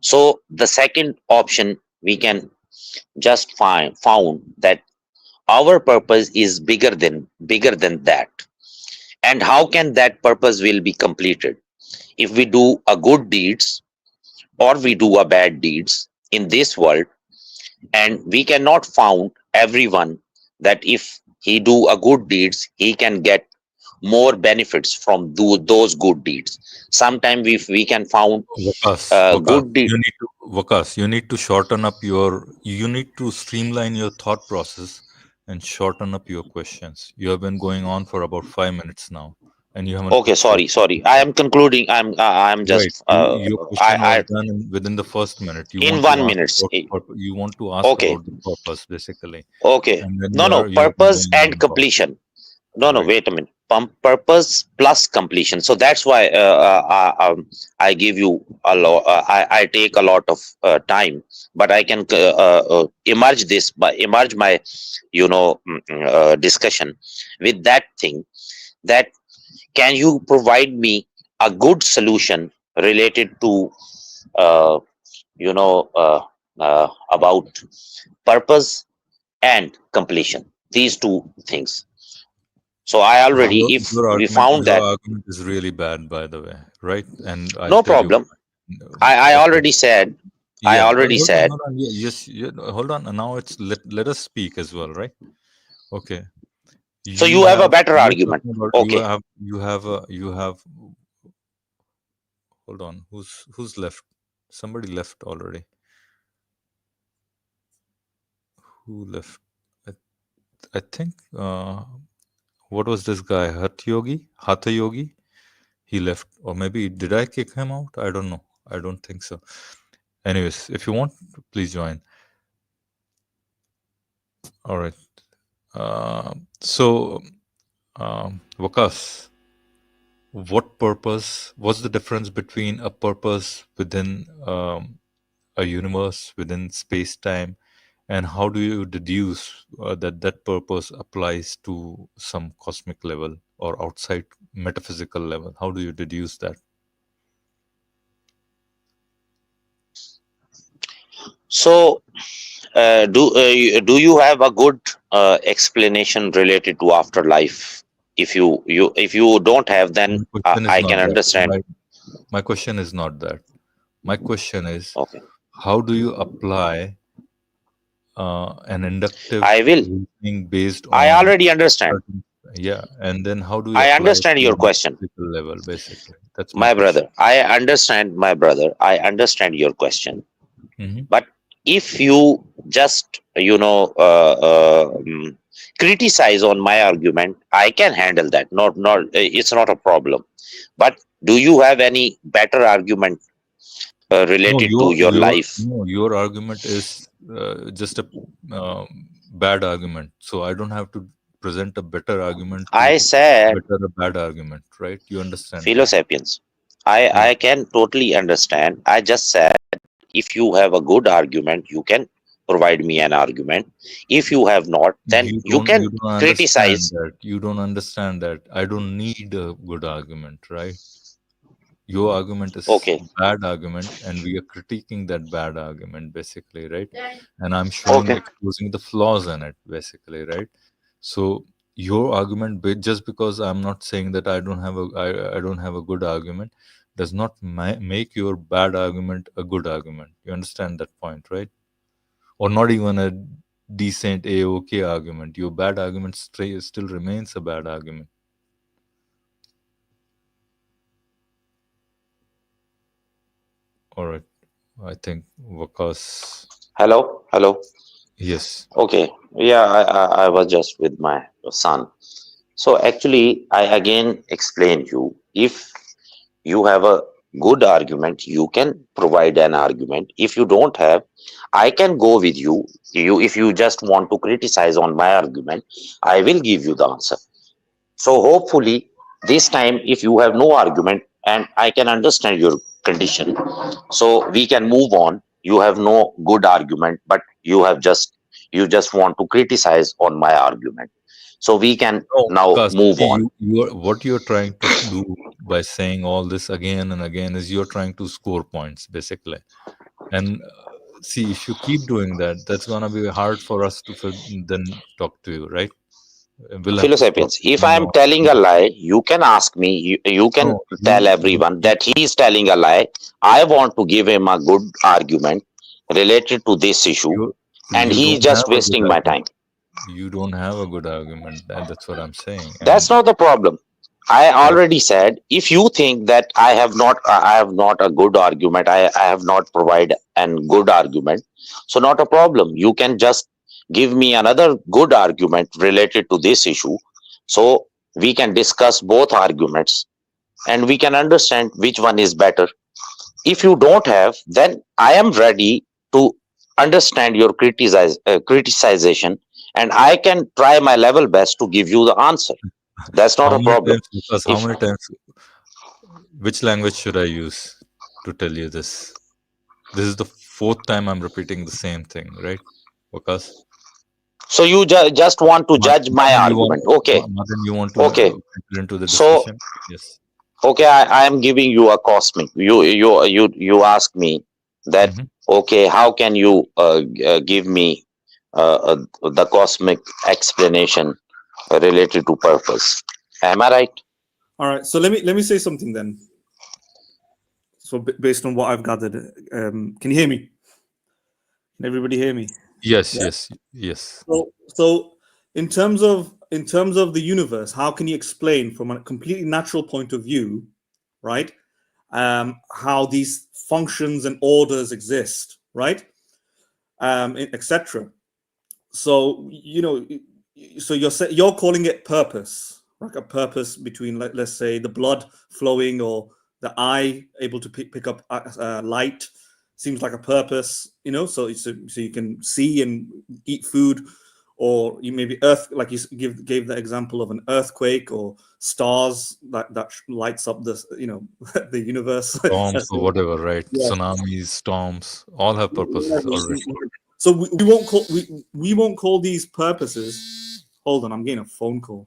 So the second option, we can just found that our purpose is bigger than that. And how can that purpose will be completed? If we do a good deeds or we do a bad deeds in this world, and we cannot found everyone that if he do a good deeds, he can get more benefits from those good deeds. Sometimes if we can found good deed. You need to shorten up you need to streamline your thought process and shorten up your questions. You have been going on for about 5 minutes now, and you haven't. Okay, sorry. I am concluding. I'm just. Right. Your question I was done within the first minute. in 1 minute. You want to ask Okay. about the purpose, basically. Okay. And then No. you are Purpose going on and completion. No. Right. Wait a minute. Purpose plus completion. So that's why I give you a lot. I take a lot of time, but I can emerge my discussion with that thing. That can you provide me a good solution related to uh, about purpose and completion, these two things. So I already, if we found that, Your argument is really bad, by the way, right? And I'll no tell you problem. why. I Okay. already said. I Yeah, already said. hold on. Yes, hold on. And now it's let us speak as well, right? Okay. So you have a better you're argument. talking about- Okay. you have. Hold on. Who's left? Somebody left already. Who left? I think. What was this guy? Hatha Yogi. He left, or maybe did I kick him out? I don't know. I don't think so. Anyways, if you want, please join. All right. So, Wakas, what's the difference between a purpose within a universe, within space-time, and how do you deduce that purpose applies to some cosmic level or outside metaphysical level? How do you deduce that? So do you have a good explanation related to afterlife? If you don't have, then I can understand. My question is not that. My question is, okay, how do you apply an inductive I will. reasoning based on? I already understand. Yeah, and then how do you? I apply understand it to your a question. metaphysical level, basically. That's My brother, question. I understand, my brother. I understand your question. Mhm. But if you just criticize on my argument, I can handle that. Not it's not a problem. But do you have any better argument related to your life. No, your argument is just a bad argument. So I don't have to present a better argument I to said better a bad argument, right? You understand that? philosapiens. Yeah. I can totally understand. I just said if you have a good argument, you can provide me an argument. If you have not, then you can You don't understand criticize. that. You don't understand that. I don't need a good argument, right? Your argument is Okay, bad argument, and we are critiquing that bad argument, basically, right? And I'm showing, okay. exposing the flaws in it, basically, right? So your argument, just because I'm not saying that I don't have a good argument, does not make your bad argument a good argument. You understand that point, right? Or not even a decent A-OK argument. Your bad argument still remains a bad argument. All right. I think Waqas. Hello, hello. Yes. Okay, yeah, I was just with my son. So actually, I again explained you. If you have a good argument, you can provide an argument. If you don't have, I can go with you. If you just want to criticize on my argument, I will give you the answer. So hopefully this time, if you have no argument and I can understand your condition, so we can move on. You have no good argument, but you just want to criticize on my argument. So we can No, now Waqas, move on. what you're trying to do by saying all this again and again is you're trying to score points, basically. And see, if you keep doing that, that's gonna be hard for us to then talk to you, right? We'll have to stop Philosapiens, if I going am on. telling a lie, you can ask me, you can No, tell you everyone that he is telling a lie. I want to give him a good argument related to this issue, and you he is don't just have a good wasting my argument. time. You don't have a good argument, and that's what I'm saying. That's And not the problem. I already said, if you think that I have not a good argument, I have not provided an good argument, so not a problem. You can just give me another good argument related to this issue, so we can discuss both arguments and we can understand which one is better. If you don't have, then I am ready to understand your criticization, and I can try my level best to give you the answer. That's not how a many problem. times? Because how If many times? Which language should I use to tell you this? This is the fourth time I'm repeating the same thing, right? Because so, you just want to judge my argument. Okay, Madan, you want to okay. enter into the So, discussion? Yes. okay, I am giving you a cosmic. You ask me that. Mhm. Okay, how can you give me the cosmic explanation related to purpose? Am I right? All right. So let me say something then. So based on what I've gathered, can you hear me? Can everybody hear me? Yes, Yeah. yes. So in terms of the universe, how can you explain from a completely natural point of view, right? How these functions and orders exist, right? Etc. So so you're calling it purpose, like a purpose between, let's say, the blood flowing or the eye able to pick up light. Seems like a purpose, so you can see and eat food, or you maybe earth, like you gave the example of an earthquake or stars that lights up the the universe. Storms or whatever, right? Yeah. Tsunamis, storms, all have purposes already. So we won't call these purposes. Hold on, I'm getting a phone call.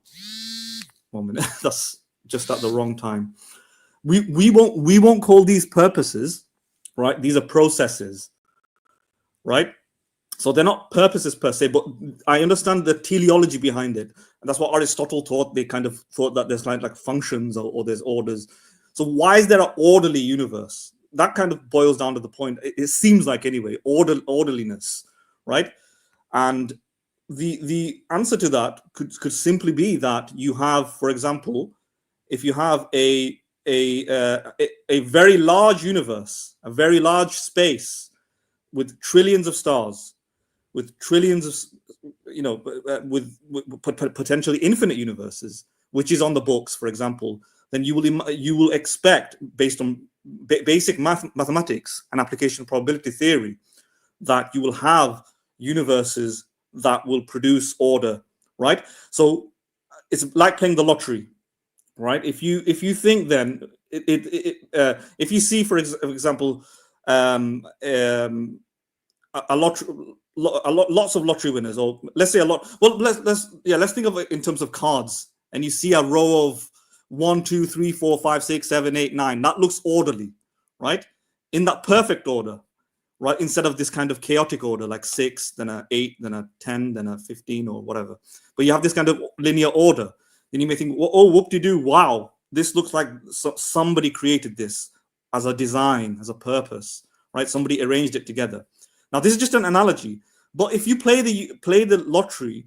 1 minute. That's just at the wrong time. We won't call these purposes, right? These are processes, right? So they're not purposes per se, but I understand the teleology behind it, and that's what Aristotle taught. They kind of thought that there's like functions or there's orders. So why is there an orderly universe? That kind of boils down to the point. It seems like, anyway, orderliness, right? And the answer to that could simply be that you have, for example, if you have a very large universe, a very large space with trillions of stars, with trillions of, with potentially infinite universes, which is on the books, for example, then you will expect, based on basic mathematics and application of probability theory that you will have universes that will produce order, right? So it's like playing the lottery, right? If you think then if you see, for example, lots of lottery winners, or let's say a lot. Well, let's think of it in terms of cards, and you see a row of 1, 2, 3, 4, 5, 6, 7, 8, 9. That looks orderly, right? In that perfect order, right? Instead of this kind of chaotic order, like 6, then a 8, then a 10, then a 15, or whatever. But you have this kind of linear order. Then you may think, oh, whoop-de-doo, wow, this looks like somebody created this as a design, as a purpose, right? Somebody arranged it together. Now, this is just an analogy, but if you play the lottery,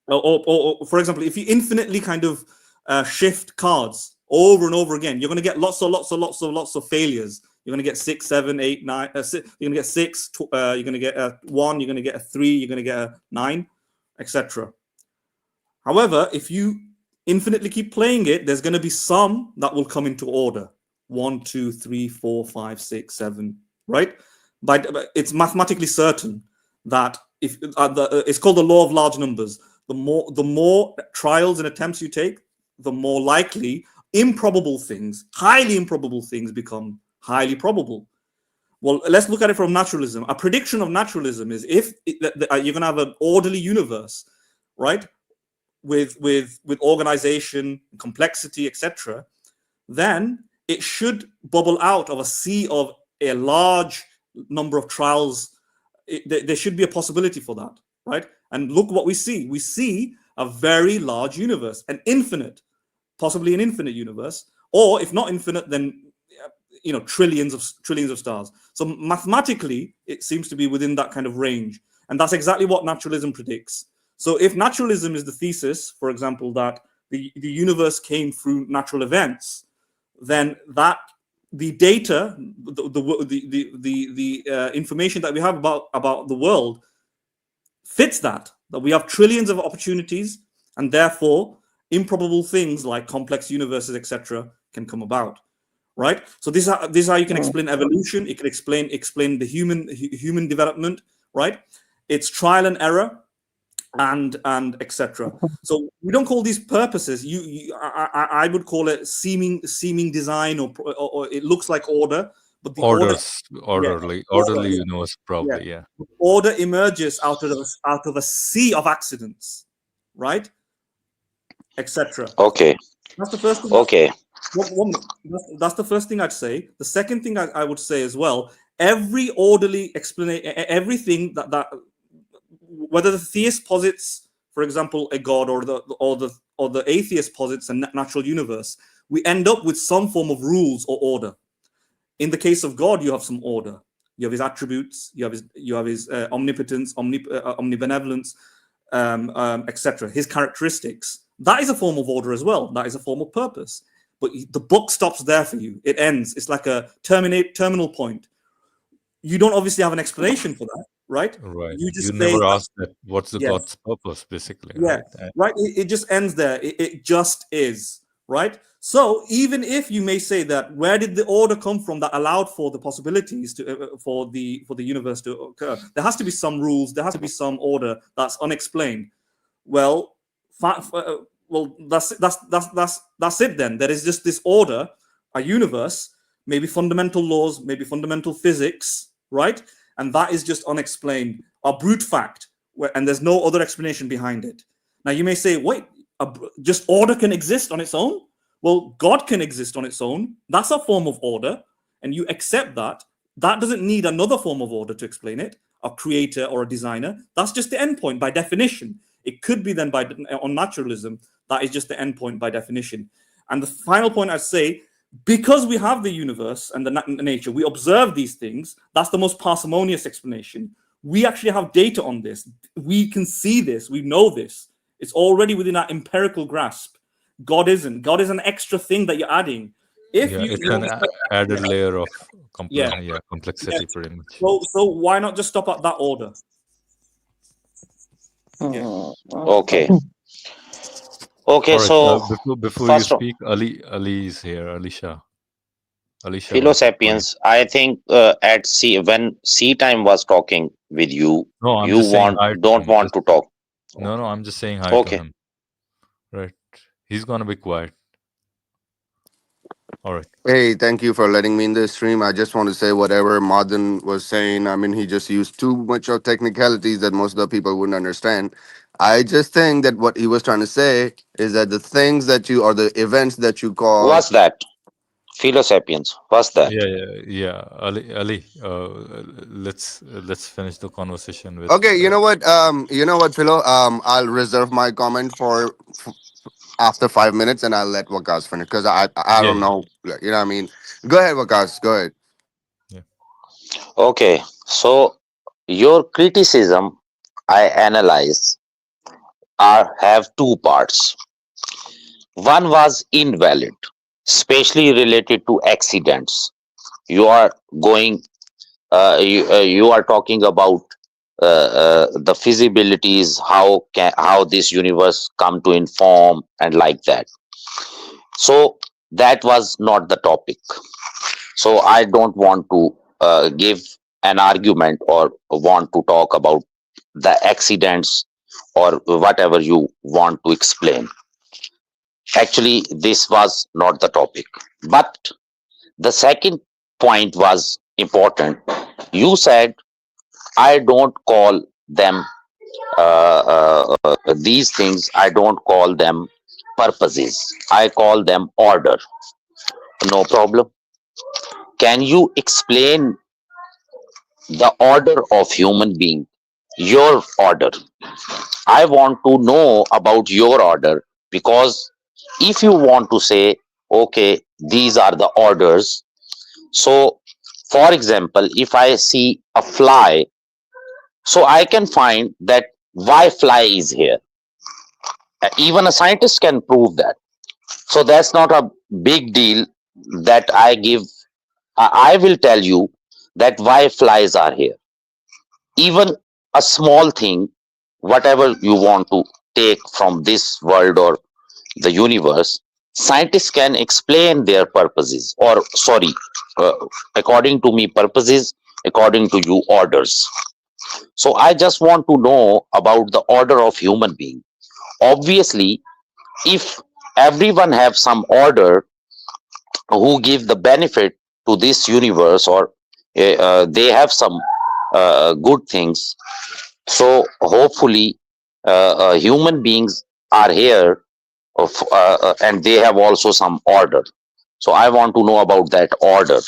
or for example, if you infinitely kind of shift cards over and over again, you're going to get lots of failures. You're going to get 6, 7, 8, 9. You're going to get 6. You're going to get a 1. You're going to get a 3. You're going to get a 9, etc. However, if you infinitely keep playing it, there's going to be some that will come into order. 1, 2, 3, 4, 5, 6, 7. Right? But it's mathematically certain that if it's called the law of large numbers. The more trials and attempts you take, the more likely improbable things, highly improbable things, become highly probable. Well, let's look at it from naturalism. A prediction of naturalism is if you're going to have an orderly universe, right, with organization, complexity, etc., then it should bubble out of a sea of a large number of trials. There should be a possibility for that, right? And look what we see. We see a very large universe, possibly an infinite universe, or if not infinite, then trillions of stars. So mathematically, it seems to be within that kind of range, and that's exactly what naturalism predicts. So if naturalism is the thesis, for example, that the universe came through natural events, then that the data, the information that we have about the world fits that we have trillions of opportunities, and therefore improbable things like complex universes, etc., can come about, right? So this is how you can explain evolution. It can explain the human development, right? It's trial and error, and etc. So we don't call these purposes. I would call it seeming design, or it looks like order, but the orderly universe, probably. Yeah. Order emerges out of a sea of accidents, right? Etc. Okay. That's the first thing. Okay. That's the first thing I'd say. The second thing I would say as well, every orderly explanation, everything that whether the theist posits, for example, a god, or the atheist posits a natural universe, we end up with some form of rules or order. In the case of God, you have some order. You have his attributes. You have his omnipotence, omnibenevolence, etc. His characteristics. That is a form of order as well. That is a form of purpose. But the book stops there for you. It ends. It's like a terminal point. You don't obviously have an explanation for that, right? Right. You just never ask that. What's the God's purpose, basically? Yeah. Right. It just ends there. It just is, right? So even if you may say that, where did the order come from that allowed for the possibilities for the universe to occur? There has to be some rules. There has to be some order that's unexplained. Well, that's it then. There is just this order, a universe, maybe fundamental laws, maybe fundamental physics, right? And that is just unexplained, a brute fact, and there's no other explanation behind it. Now you may say, wait, just order can exist on its own? Well, God can exist on its own. That's a form of order, and you accept that. That doesn't need another form of order to explain it, a creator or a designer. That's just the endpoint by definition. It could be then on naturalism, that is just the endpoint by definition. And the final point I'd say, because we have the universe and the nature, we observe these things. That's the most parsimonious explanation. We actually have data on this. We can see this. We know this. It's already within our empirical grasp. God isn't. God is an extra thing that you're adding. It's an added layer of complexity, pretty much. So why not just stop at that order? Okay. Okay. Right, so before you speak, Ali is here. Alisha. Alicia wants to fight. Philosapiens, I think at when C time was talking with you, No, I'm you just saying hi to don't him. want to talk. No, I'm just saying hi to Okay. him. Right. He's gonna be quiet. All right. Hey, thank you for letting me in the stream. I just want to say whatever Madan was saying. I mean, he just used too much of technicalities that most of the people wouldn't understand. I just think that what he was trying to say is that the things that you or the events that you call. What's that? Philosapiens. What's that? Yeah. Ali. Let's finish the conversation with. Okay, you know what? Philo. I'll reserve my comment for after 5 minutes, and I'll let Wakas finish because I don't Yeah. know. You know what I mean? Go ahead, Wakas. Go ahead. Okay. So your criticism, I analyze, have two parts. One was invalid, especially related to accidents. You are going. You are talking about the feasibilities, how this universe come to inform and like that. So that was not the topic. So I don't want to give an argument or want to talk about the accidents or whatever you want to explain. Actually, this was not the topic. But the second point was important. You said I don't call them these things, I don't call them purposes. I call them order. No problem. Can you explain the order of human being? Your order. I want to know about your order because if you want to say, okay, these are the orders. So, for example, if I see a fly, so I can find that why fly is here. Even a scientist can prove that. So that's not a big deal that I give. I will tell you that why flies are here. Even a small thing, whatever you want to take from this world or the universe, scientists can explain their purposes, or sorry, uh, according to me, purposes, according to you, orders. So I just want to know about the order of human being. Obviously, if everyone have some order who give the benefit to this universe, or they have some good things, so hopefully human beings are here and they have also some order. So I want to know about that order.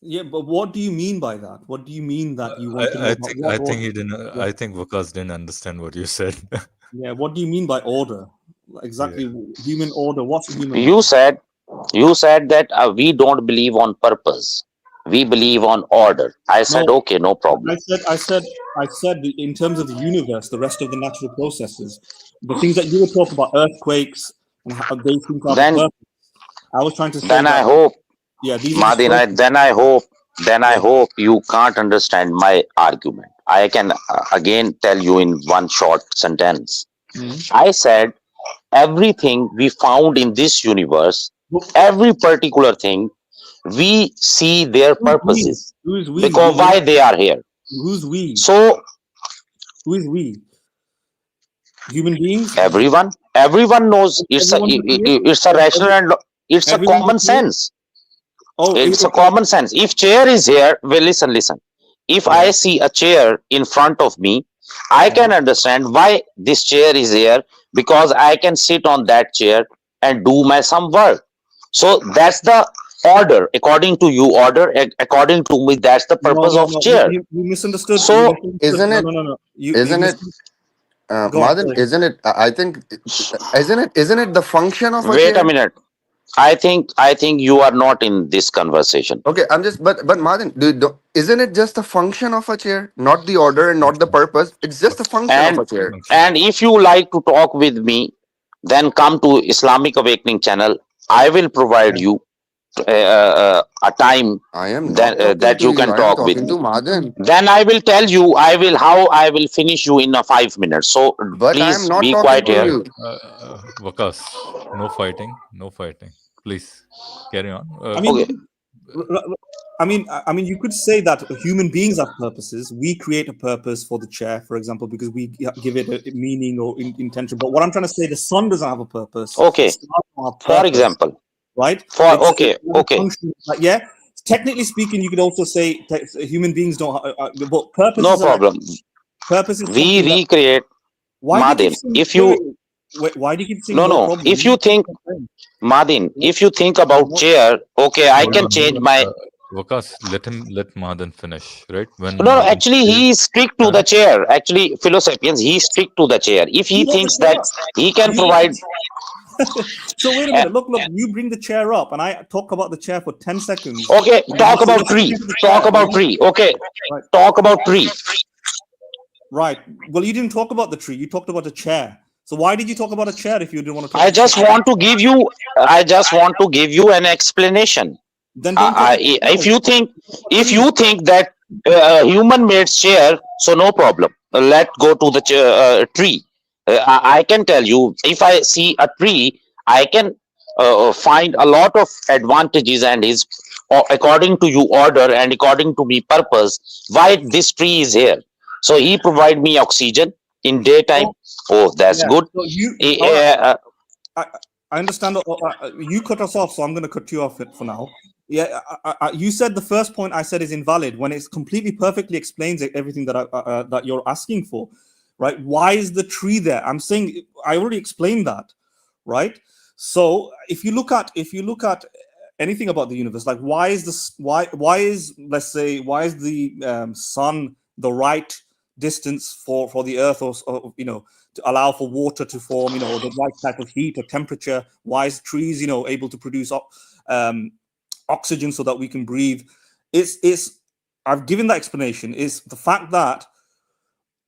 Yeah, but what do you mean by that? What do you mean that you want to know about what I think order? he didn't. I think Vakas didn't understand what you said. Yeah, what do you mean by order? Exactly, human order. What's human You order? said that we don't believe on purpose, we believe on order. I said No, okay, no problem. I said in terms of the universe, the rest of the natural processes, the things that you were talking about, earthquakes, and how they seem to have a then purpose. I was trying to say then I that, hope, yeah, these are just Madin, processes. then I Yeah. hope you can't understand my argument. I can again tell you in one short sentence. Mhm. I said everything we found in this universe, But every particular thing, we see their who's we? purposes Who's we? because why they are here. Who's we? So Who is we? Human beings? everyone knows Everyone's a creator? it's a rational and it's a Everyone's a common creator? sense. Oh, It's a okay. common sense. If chair is here, well, listen. If Yeah. I see a chair in front of me, I can understand why this chair is here because I can sit on that chair and do my some work. So that's the order. According to you, order. According to me, that's the purpose of No. chair. You misunderstood. So You misunderstood. Isn't No, it? no, no, no. You Isn't it? Go on. Madan, isn't it? I think, isn't it the function of a wait a chair? minute. I think you are not in this conversation. Okay, I'm just, but Madan, isn't it just the function of a chair, not the order and not the purpose? It's just the function of And a chair. if you like to talk with me, then come to Islamic Awakening channel. I will provide you a time I am not that talking that to you you. can I am talk with talking me. to Madan. Then I will tell you how I will finish you in 5 minutes. So But I am please not be talking quiet to here. you. Vakas, no fighting. No fighting. please carry on. I mean, Okay. I mean, you could say that human beings have purposes. We create a purpose for the chair, for example, because we give it a meaning or intention. But what I'm trying to say, the sun doesn't have a purpose. Okay. Stars don't have For purpose, example, right? okay, It's okay, function. Like, yeah, technically speaking, you could also say human beings don't. But no problem. purpose is We something that. recreate Why do you keep Madin. saying? If you Why do you keep saying no no no, problem? if you think Madin, if you think about chair, okay, I can change my. Vakas, let Madan finish, right? When No, no, Madan actually, he is strict to the chair. Actually, Philosapiens, he is strict to the chair. If he You want the thinks chair that up. he can You provide, So wait a minute. Look. You bring the chair up, and I talk about the chair for 10 seconds. okay, And talk you say, about let's look tree. into the Talk chair. about tree. Okay, Right. talk about tree. Right. Well, you didn't talk about the tree. You talked about a chair. So why did you talk about a chair if you didn't want to talk I about just the chair? want to give you. I just want to give you an explanation. Then don't talk about the If chair. if you think that human made chair, so no problem. Let go to the tree. I can tell you, if I see a tree, I can find a lot of advantages and his according to you order and according to me purpose why this tree is here. So he provide me oxygen in daytime. Oh, Oh, that's yeah. good. So Eh, all right. eh, I understand. You cut us off, so I'm going to cut you off for now. Yeah, you said the first point I said is invalid when it's completely perfectly explains everything that that you're asking for, right? Why is the tree there? I'm saying I already explained that, right? So if you look at anything about the universe, like why is this? Why is, let's say, why is the sun the right distance for the Earth, or to allow for water to form, the right type of heat or temperature? Why is trees, able to produce um, oxygen so that we can breathe? It's I've given that explanation. Is the fact that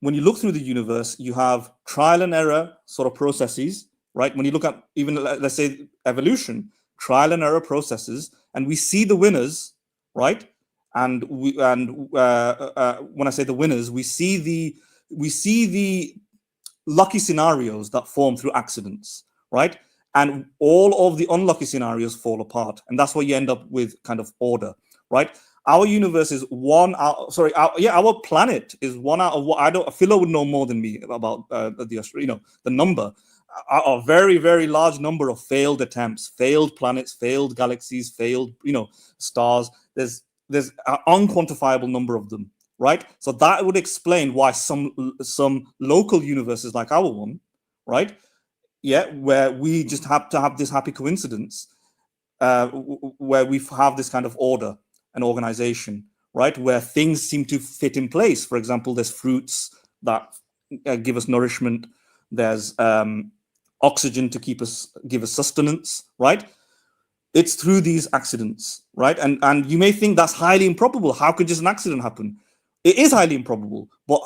when you look through the universe, you have trial and error sort of processes, right? When you look at even, let's say, evolution, trial and error processes, and we see the winners, right? And when I say the winners, we see the lucky scenarios that form through accidents, right? And all of the unlucky scenarios fall apart, and that's where you end up with kind of order, right? Our universe is one out. Sorry, our planet is one out of what I don't. Philo would know more than me about the number. A very, very large number of failed attempts, failed planets, failed galaxies, failed stars. There's an unquantifiable number of them, right? So that would explain why some local universes like our one, right? Yeah, where we just have to have this happy coincidence, where we have this kind of order and organization, right? Where things seem to fit in place. For example, there's fruits that give us nourishment. There's oxygen to give us sustenance, right? It's through these accidents, right? And you may think that's highly improbable. How could just an accident happen? It is highly improbable, but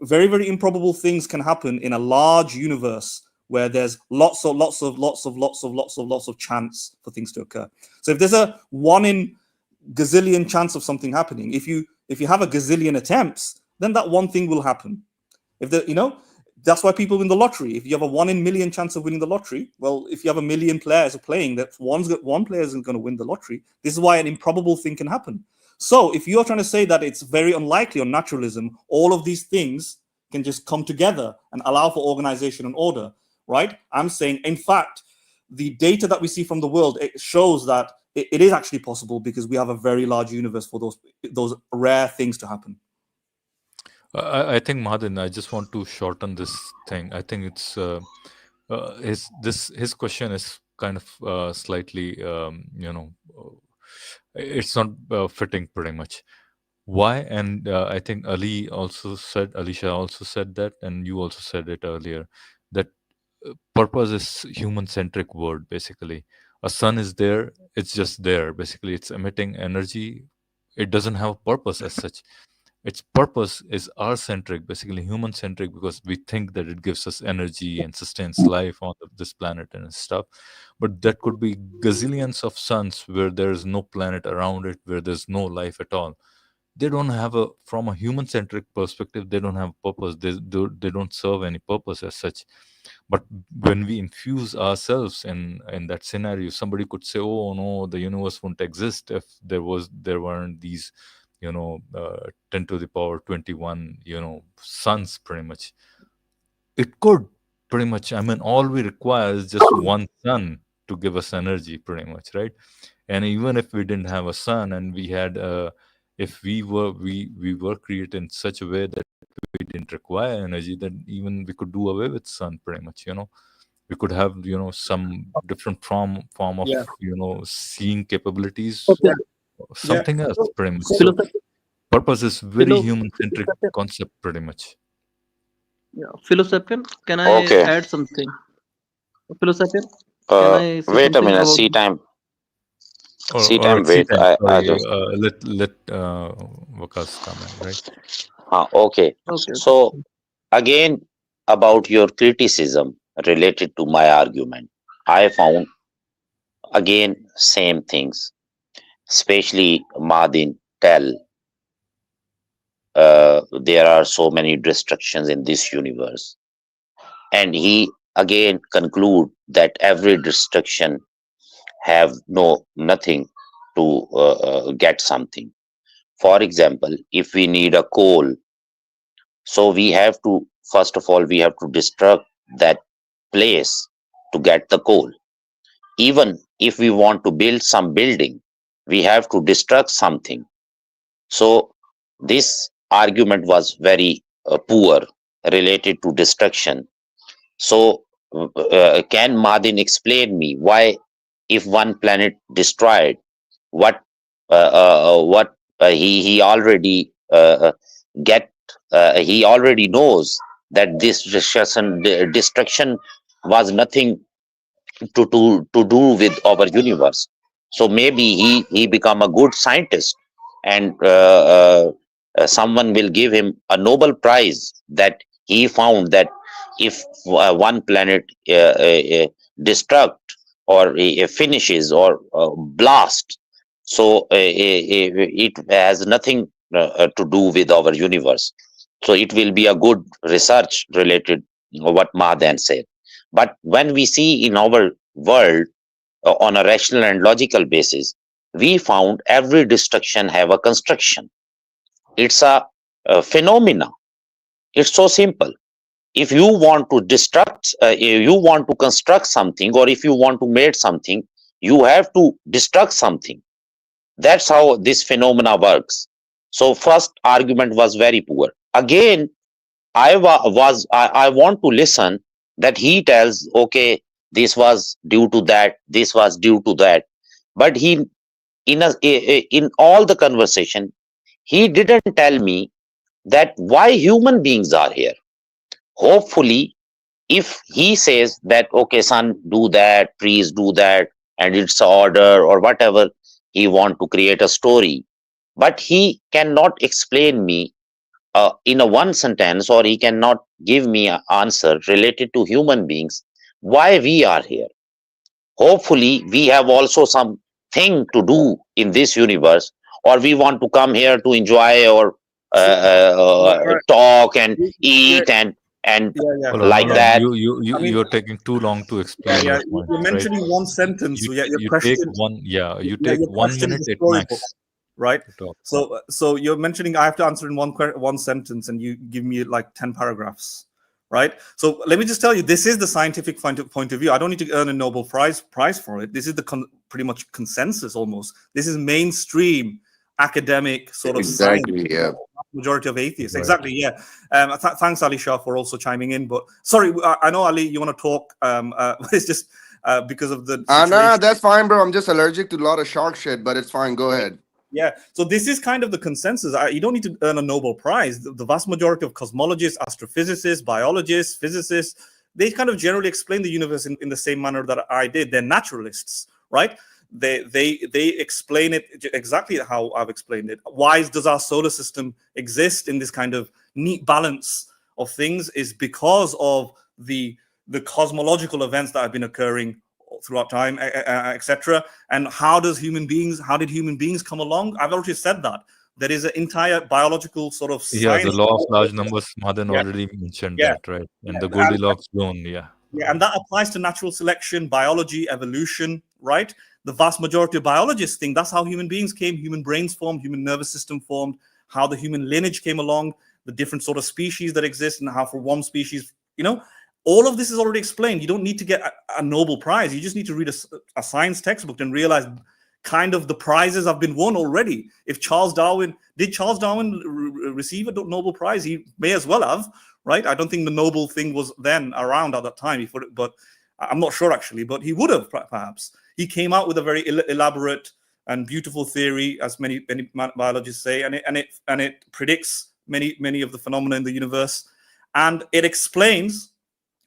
very, very improbable things can happen in a large universe where there's lots of chance for things to occur. So if there's a 1 in gazillion chance of something happening, if you have a gazillion attempts, then that one thing will happen. That's why people win the lottery. If you have a 1 in million chance of winning the lottery, well, if you have a million players playing, that one player isn't going to win the lottery. This is why an improbable thing can happen. So if you're trying to say that it's very unlikely on naturalism, all of these things can just come together and allow for organization and order, right? I'm saying, in fact, the data that we see from the world, it shows that it is actually possible because we have a very large universe for those rare things to happen. I think Madan, I just want to shorten this thing. I think it's his question is kind of slightly it's not fitting pretty much. Why? And I think Alisha also said that, and you also said it earlier, that purpose is human centric word. Basically, a sun is there, it's just there. Basically, it's emitting energy. It doesn't have a purpose as such. Its purpose is our centric, basically human centric, because we think that it gives us energy and sustains life on this planet and stuff. But that could be gazillions of suns where there is no planet around it, where there's no life at all. they don't have from a human centric perspective, they don't have purpose. They don't serve any purpose as such. But when we infuse ourselves in that scenario, somebody could say, oh no, the universe wouldn't exist if there weren't these 10 to the power 21 suns. Pretty much it could, pretty much. I mean, all we require is just one sun to give us energy, pretty much, right? And even if we didn't have a sun, and we had if we were created in such a way that we didn't require energy, then even we could do away with sun, pretty much. We could have some different form of Yeah. seeing capabilities, Okay. something else, pretty much. So Philosophy, purpose is very philo- human centric philosophy- concept, pretty much. yeah, philosophian. Can I Okay. add something? Philosophian, can I say Wait a something minute. about? See time. Or See time. see Wait. time, I sorry, just. let Waqas comment, right? Okay. Okay. So again, about your criticism related to my argument, I found again same things, especially Madin tell there are so many destructions in this universe, and he again conclude that every destruction have nothing to get something. For example, if we need a coal, so we have to, first of all, we have to destruct that place to get the coal. Even if we want to build some building, we have to destruct something. So this argument was very poor related to destruction. So can Madin explain me why, if one planet destroyed, what he already get he already knows that this destruction was nothing to do with our universe. So maybe he become a good scientist, and someone will give him a Nobel Prize that he found that if one planet destruct or finishes or blast, so it has nothing to do with our universe. So it will be a good research related what Madan said. But when we see in our world on a rational and logical basis, we found every destruction have a construction. It's a phenomena. It's so simple. If you want to destruct, if you want to construct something, or if you want to make something, you have to destruct something. That's how this phenomena works. So first argument was very poor. Again, I want to listen that he tells, okay, this was due to that, this was due to that. But he, in all the conversation, he didn't tell me that why human beings are here. Hopefully, if he says that, okay, sun, do that, trees do that, and it's order or whatever, he want to create a story. But he cannot explain me in a one sentence, or he cannot give me an answer related to human beings, why we are here. Hopefully we have also some thing to do in this universe, or we want to come here to enjoy or Right. talk and Yeah, eat and yeah. like Hold on. that. I mean, You're taking too long to explain yeah. your points, You're right? mentioning one sentence. So yeah, your You question. take one, you Yeah, take your 1 question minute is a at storybook, max right? to talk. So you're mentioning I have to answer in one sentence, and you give me like 10 paragraphs, right? So let me just tell you, this is the scientific point of view. I don't need to earn a Nobel Prize for it. This is the pretty much consensus almost. This is mainstream academic sort of science. Exactly. Yeah. Majority of atheists. Right. Exactly. Yeah. Thanks, Ali Shah, for also chiming in. But sorry, I know Ali, you want to talk. It's just because of the situation. Nah, that's fine, bro. I'm just allergic to a lot of shark shit, but it's fine. Go ahead. Yeah, so this is kind of the consensus. You don't need to earn a Nobel Prize. The vast majority of cosmologists, astrophysicists, biologists, physicists, they kind of generally explain the universe in the same manner that I did. They're naturalists, right? They explain it exactly how I've explained it. Why does our solar system exist in this kind of neat balance of things? Is because of the cosmological events that have been occurring throughout time, etc. And how did human beings come along? I've already said that there is an entire biological sort of Yeah, the science. law of large numbers, Madan Yeah, already mentioned yeah, that, right? And yeah. the Goldilocks zone, yeah. Yeah, and that applies to natural selection, biology, evolution, right? The vast majority of biologists think that's how human beings came, human brains formed, human nervous system formed, how the human lineage came along, the different sort of species that exist, and how for one species, all of this is already explained. You don't need to get a Nobel Prize. You just need to read a science textbook and realize kind of the prizes have been won already. If Charles Darwin receive a Nobel Prize? He may as well have, right? I don't think the Nobel thing was then around at that time, but I'm not sure actually, but he would have perhaps. He came out with a very elaborate and beautiful theory, as many biologists say, and it predicts many of the phenomena in the universe, and it explains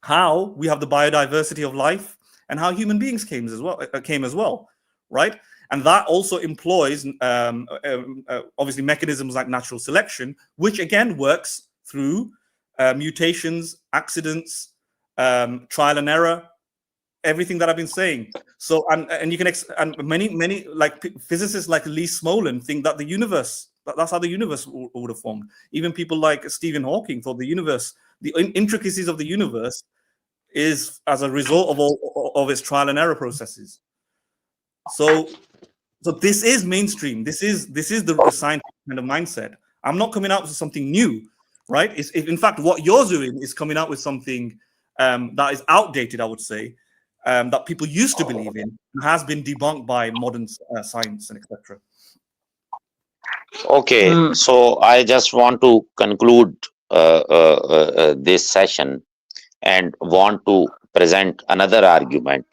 how we have the biodiversity of life and how human beings came as well, right? And that also employs obviously mechanisms like natural selection, which again works through mutations, accidents, trial and error, everything that I've been saying. So and you can and many like physicists like Lee Smolin think that the universe, that's how the universe would have formed. Even people like Stephen Hawking thought the universe, the intricacies of the universe, is as a result of all of its trial and error processes. So this is mainstream. This is the scientific kind of mindset. I'm not coming out with something new, right? In fact, what you're doing is coming out with something that is outdated, I would say, that people used to believe in and has been debunked by modern science and etc. Okay, so I just want to conclude this session and want to present another argument,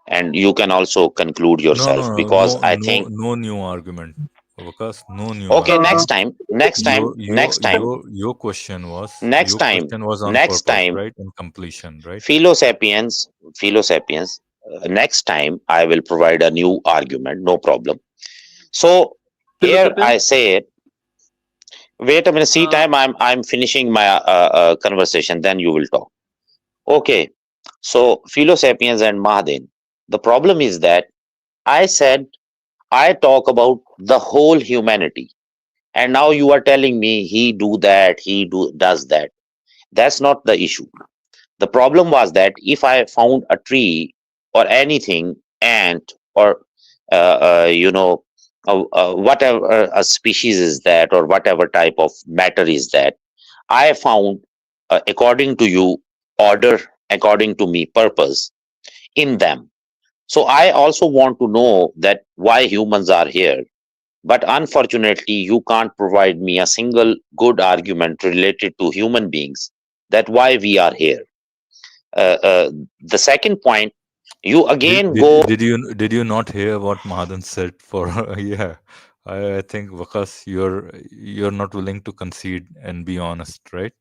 and you can also conclude yourself, because I think no new argument, Vikas, no new okay argument. next time your question was on purpose, right, and completion, right? Philosapiens, next time I will provide a new argument, no problem. So here I say it. Wait a minute, see time, I'm finishing my conversation, then you will talk. Okay, so Philosapiens and Mahadin, the problem is that I said I talk about the whole humanity, and now you are telling me he does that. That's not the issue. The problem was that if I found a tree or anything, ant, or whatever a species is that, or whatever type of matter is that, I found, according to you, order, according to me, purpose in them. So I also want to know that why humans are here. But unfortunately, you can't provide me a single good argument related to human beings, that why we are here. The second point, you again did you not hear what Mahadan said? For yeah, I think Vikas, you're not willing to concede and be honest, right?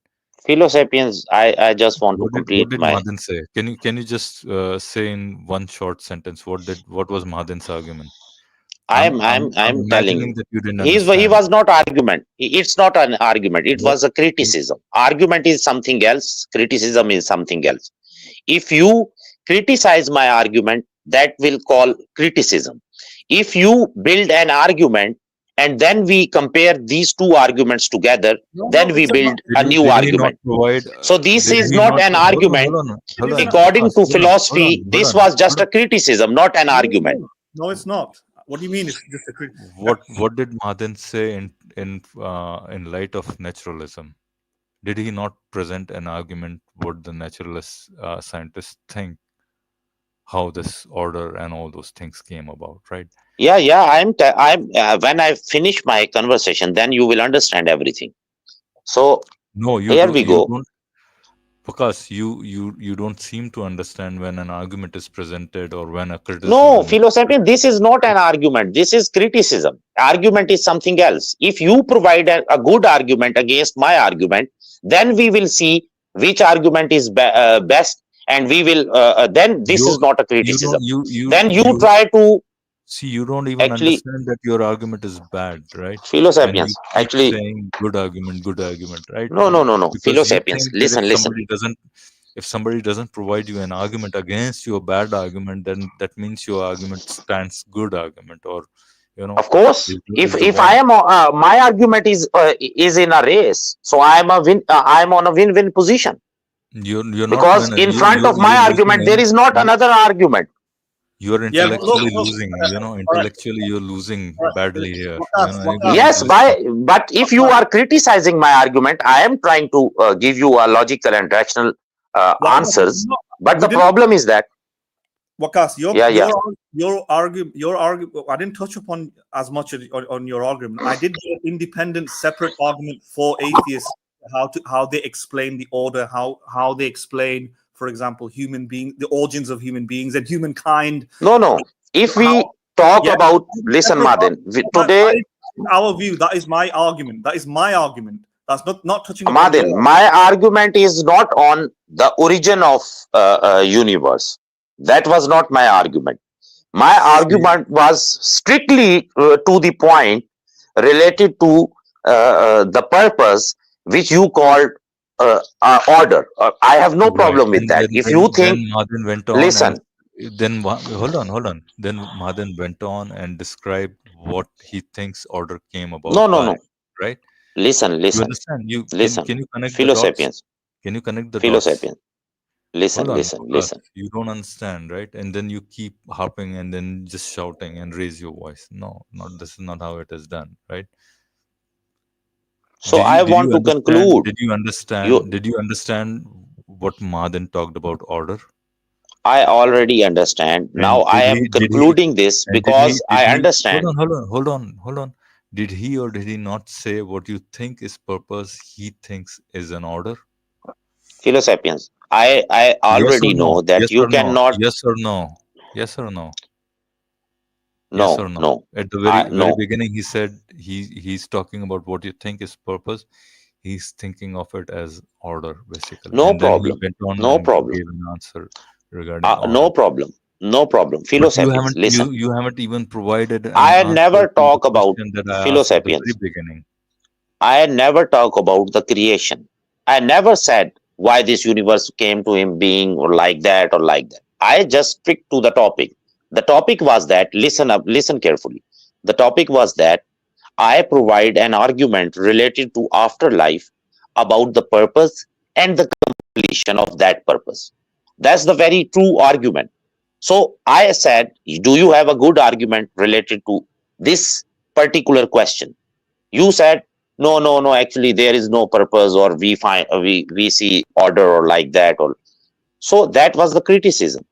Philosapiens, I just want to complete what did Mahadan say? Can you just say in one short sentence what was Mahadan's argument? I'm telling you, that you didn't he was not argument. It's not an argument. It was a criticism. Argument is something else. Criticism is something else. If you criticize my argument, that will call criticism. If you build an argument and then we compare these two arguments together, then we build a new argument. So this is not an argument. According to philosophy, this was just a criticism, not an argument. No, it's not. What do you mean? It's just a criticism. What did Mahadan say in light of naturalism? Did he not present an argument what the naturalist scientists think, how this order and all those things came about, right? Yeah. I'm when I finish my conversation, then you will understand everything. So no, here we go. Because you don't seem to understand when an argument is presented or when a criticism. No, philosophy, this is not an argument. This is criticism. Argument is something else. If you provide a good argument against my argument, then we will see which argument is best, and we will. Then this is not a criticism. Then you try to. See, you don't even understand that your argument is bad, right? Philosapiens, actually saying good argument, right? No. Philosapiens, listen. If somebody doesn't provide you an argument against your bad argument, then that means your argument stands good argument, or Of course, is the if I one. am my argument is in a race, so I'm on a win-win position, You're not because winner. in front of my You're losing. argument there is not another argument. You're Yeah, but look, intellectually look, losing. all right, Intellectually you're losing all right. badly here. Waqas, Anybody's Yes, listening. but if you are criticizing my argument, I am trying to give you a logical and rational answers. But the problem is that Waqas, yeah, yeah. your argument. I didn't touch upon as much on your argument. I did give an independent, separate argument for atheists, how they explain the order, how they explain, for example, the origins of human beings and humankind. No. If we talk about, listen, Madin, today, in our view, that is my argument. That is my argument. That's not touching upon Madin, your my argument is not on the origin of universe. That was not my argument. My argument was strictly to the point, related to the purpose which you called order. I have no problem with that. If you Then think, Madin went on listen, and then hold on. Then Madin went on and described what he thinks order came about no. right? Listen. You understand? Listen. Can you connect the dots? Philosapiens. Can you connect the dots? Philosapiens. Listen. You don't understand, right? And then you keep harping and then just shouting and raise your voice. No, this is not how it is done, right? So I want to conclude. Did you understand what Madin talked about order? I already understand. Now I am concluding this because I understand. Hold on. Did he or did he not say what you think is purpose, he thinks is an order? Philosapiens, I already know that you cannot. Yes or no? Yes or no? No, yes or no? No. At the very No. beginning, he said he's talking about what you think is purpose. He's thinking of it as order, basically. No and problem. Then he went on No and problem. gave an answer regarding order. No problem. No problem. Philosapiens, listen. You haven't even provided. I never talk about Philosapiens. At the very beginning. I never talk about the creation. I never said why this universe came to him being or like that. I just stick to the topic. The topic was that, listen carefully. The topic was that I provide an argument related to afterlife about the purpose and the completion of that purpose. That's the very true argument. So I said, do you have a good argument related to this particular question? You said, no, actually there is no purpose, or we see order or like that. So that was the criticism.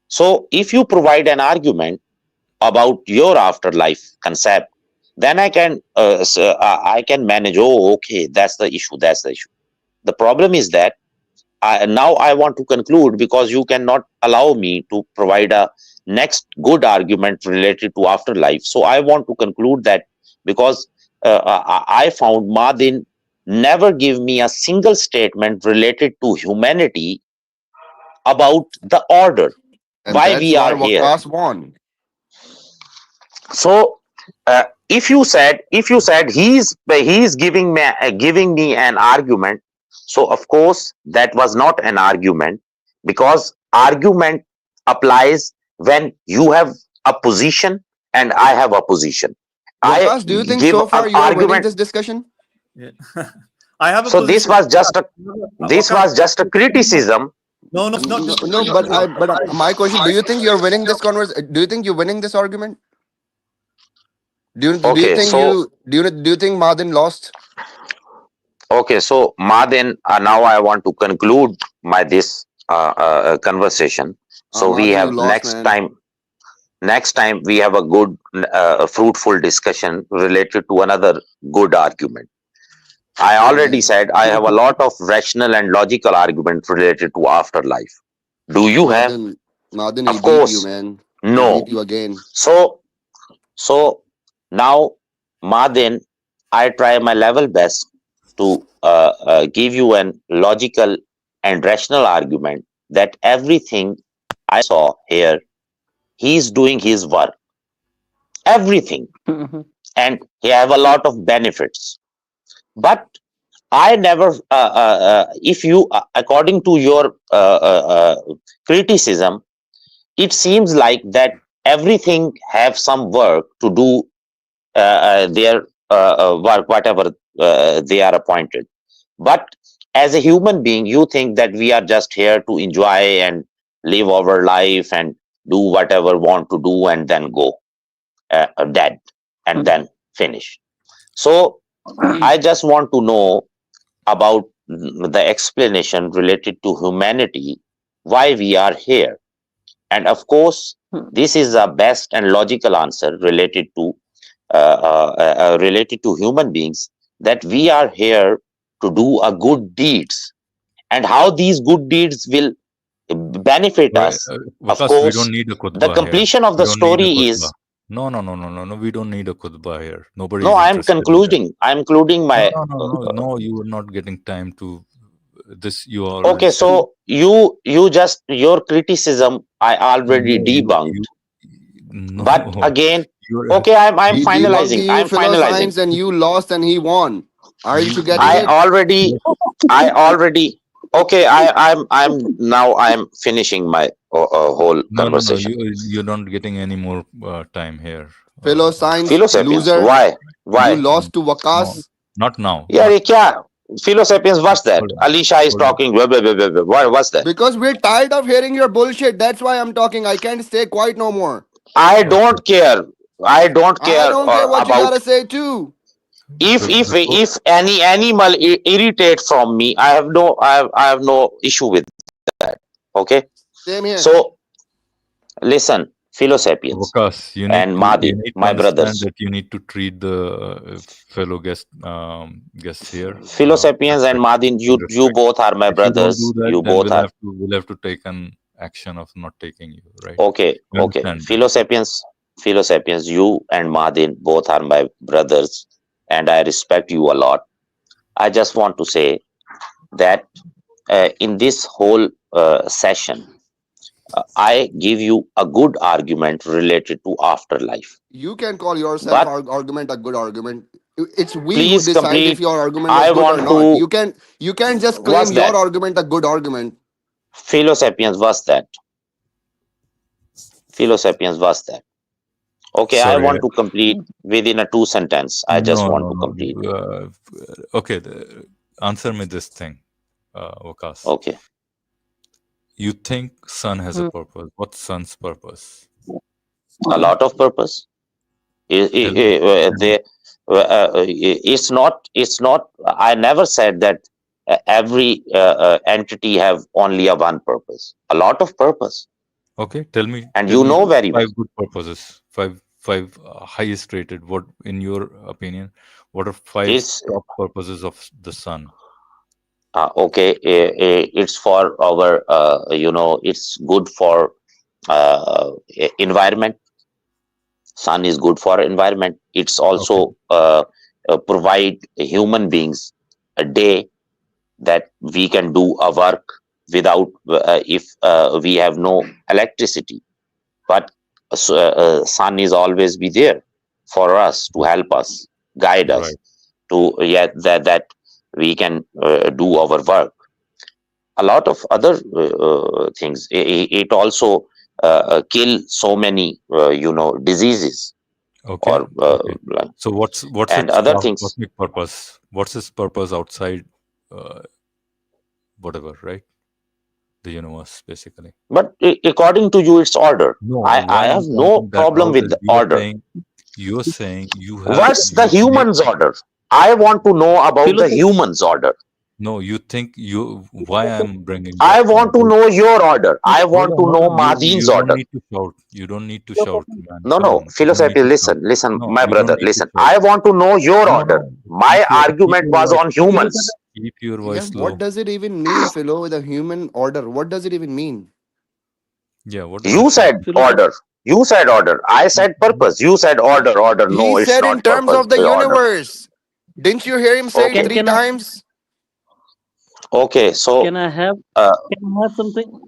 So if you provide an argument about your afterlife concept, then I can manage. Oh, okay, that's the issue. The problem is that now I want to conclude, because you cannot allow me to provide a next good argument related to afterlife. So I want to conclude that, because I found Madin never give me a single statement related to humanity about the order. And why that's we why are here. Waqas won. So if you said he's giving me an argument, so of course that was not an argument, because argument applies when you have a position and I have a position. Waqas, do you think so far you are winning this discussion? Yeah. I have a so this was just a criticism. No, but my question, do you think you're winning this conversation? Do you think you're winning this argument? Do you think Madin lost? Okay, so Madin, now I want to conclude this conversation. So we have next time we have a good fruitful discussion related to another good argument. I already said I have a lot of rational and logical argument related to afterlife. Do you have? Madin, of course. You, man. No. He beat you again. So now, Madin, I try my level best to give you an logical and rational argument that everything I saw here, he's doing his work. Everything. And he have a lot of benefits. But I never, if you, according to your criticism, it seems like that everything have some work to do their work, whatever they are appointed. But as a human being, you think that we are just here to enjoy and live our life and do whatever want to do and then go dead and then finish. So I just want to know about the explanation related to humanity, why we are here. And of course, this is the best and logical answer related to human beings, that we are here to do a good deeds, and how these good deeds will benefit us. Of Vikas, we don't course, need a the khutbah here. completion of We the don't need a story khutbah. is No. We don't need a khutbah here. Nobody no. is I am interested in that. concluding. I am concluding my. No. You are not getting time to this. You already Okay, said. so you just your criticism I already No, debunked. But no. again, You're okay, I'm He debunked finalizing. you I'm finalizing. philoscience and you lost and he won. Aren't you getting I it? already I already okay. I'm finishing my whole no. conversation. You're not getting any more time here. Philoscience Philosapiens, loser. why? You Why? lost to No, Wakas. not now. Yeah, Not kya? Philosapiens, what's that? hold on. Alicia is Hold on. talking. Blah, blah, blah, blah, blah. What's that? Because we're tired of hearing your bullshit. That's why I'm talking. I can't stay quiet no more. I Okay. don't care. I don't I care don't care what you about gotta say too. Before if any animal irritate from me. I have no issue with that. Okay. Same here. So listen, Philosapiens Vikas, and you Madin, need to my understand brothers. that you need to treat the fellow guests here Philosapiens and respect Madin, and you respect. both are my If you don't do brothers. that, You then both are we'll have to take an action of not taking you, right? okay. You Okay. understand that? Philosapiens, you and Madin both are my brothers, and I respect you a lot. I just want to say that in this whole session, I give you a good argument related to afterlife. You can call yourself But argument a good argument. It's we who please decide if complete. your argument was I good or want not. to. You can just claim What's your that? argument a good argument. Philosapiens, what's that? Philosapiens, what's that? Okay, I Sorry. want to complete within a two sentence. I just want to No. complete. Okay, answer me this thing, Vikas. Okay. You think sun has a purpose? What's sun's purpose? A lot of purpose. Tell me. It's not. I never said that every entity have only a one purpose. A lot of purpose, Okay, tell me and you know very well. five good purposes. Five highest rated. What, in your opinion, what are five It's top purposes of the sun? okay. It's for our. It's good for environment. Sun is good for environment. It's Okay. also provide human beings a day that we can do a work without if we have no electricity. But sun is always be there for us to help us, guide us Right. to that we can do our work. A lot of other things. It also kill so many diseases Okay. or Okay. So what's and its other things. cosmic purpose? What's its purpose outside uh, whatever, right? The universe, basically. But according to you, it's order. No, I why I'm have no pointing that problem out with is the order. you're saying you have What's the you make human's order? I want to know about the Philosophy. human's order. no. You think you why I'm bringing I that want point to is know your order. I want to hold know on. Madin's You don't order. need to shout. You don't need to shout, man. No, Come no, on. You don't need philosophy. to shout. Listen, No, my you don't brother, need to listen. shout. I want to know your order. No. My Keep argument your was voice on low. humans. Keep your Yeah, voice what low. does it even mean, Philo, with a human order? What does it even mean? Yeah, what does You it mean? said order. You said order. I said purpose. You said order. Order. He No, it's said in not terms purpose. of the Order. universe. Didn't you hear him say it Okay. three times? Okay. So, Can I have uh, something?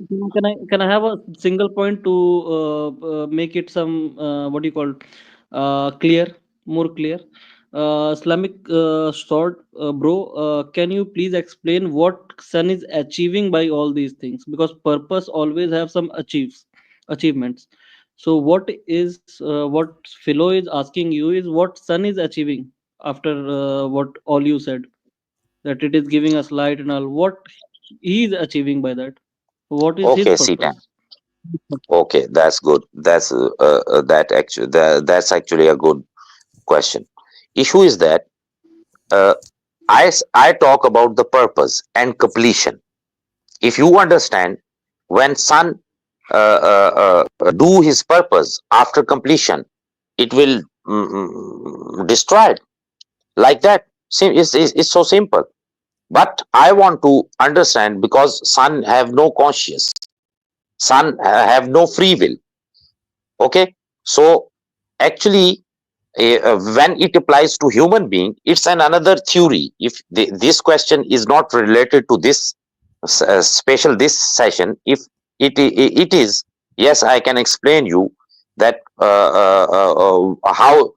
Can I have a single point to make it some what do you call clear, more clear? Islamic sword, bro. Can you please explain what Sun is achieving by all these things? Because purpose always have some achievements. So what Philo is asking you is what sun is achieving after what all you said, that it is giving us light and all. What he is achieving by that? What is his Okay, C time. purpose? Okay, that's good. That's actually a good question. Issue is that uh, I talk about the purpose and completion. If you understand, when sun do his purpose after completion, it will destroy it like that. It's so simple. But I want to understand, because sun have no conscience, sun have no free will. Okay, so actually, when it applies to human being, it's another theory. If this question is not related to this special this session, if it is, yes, I can explain you that how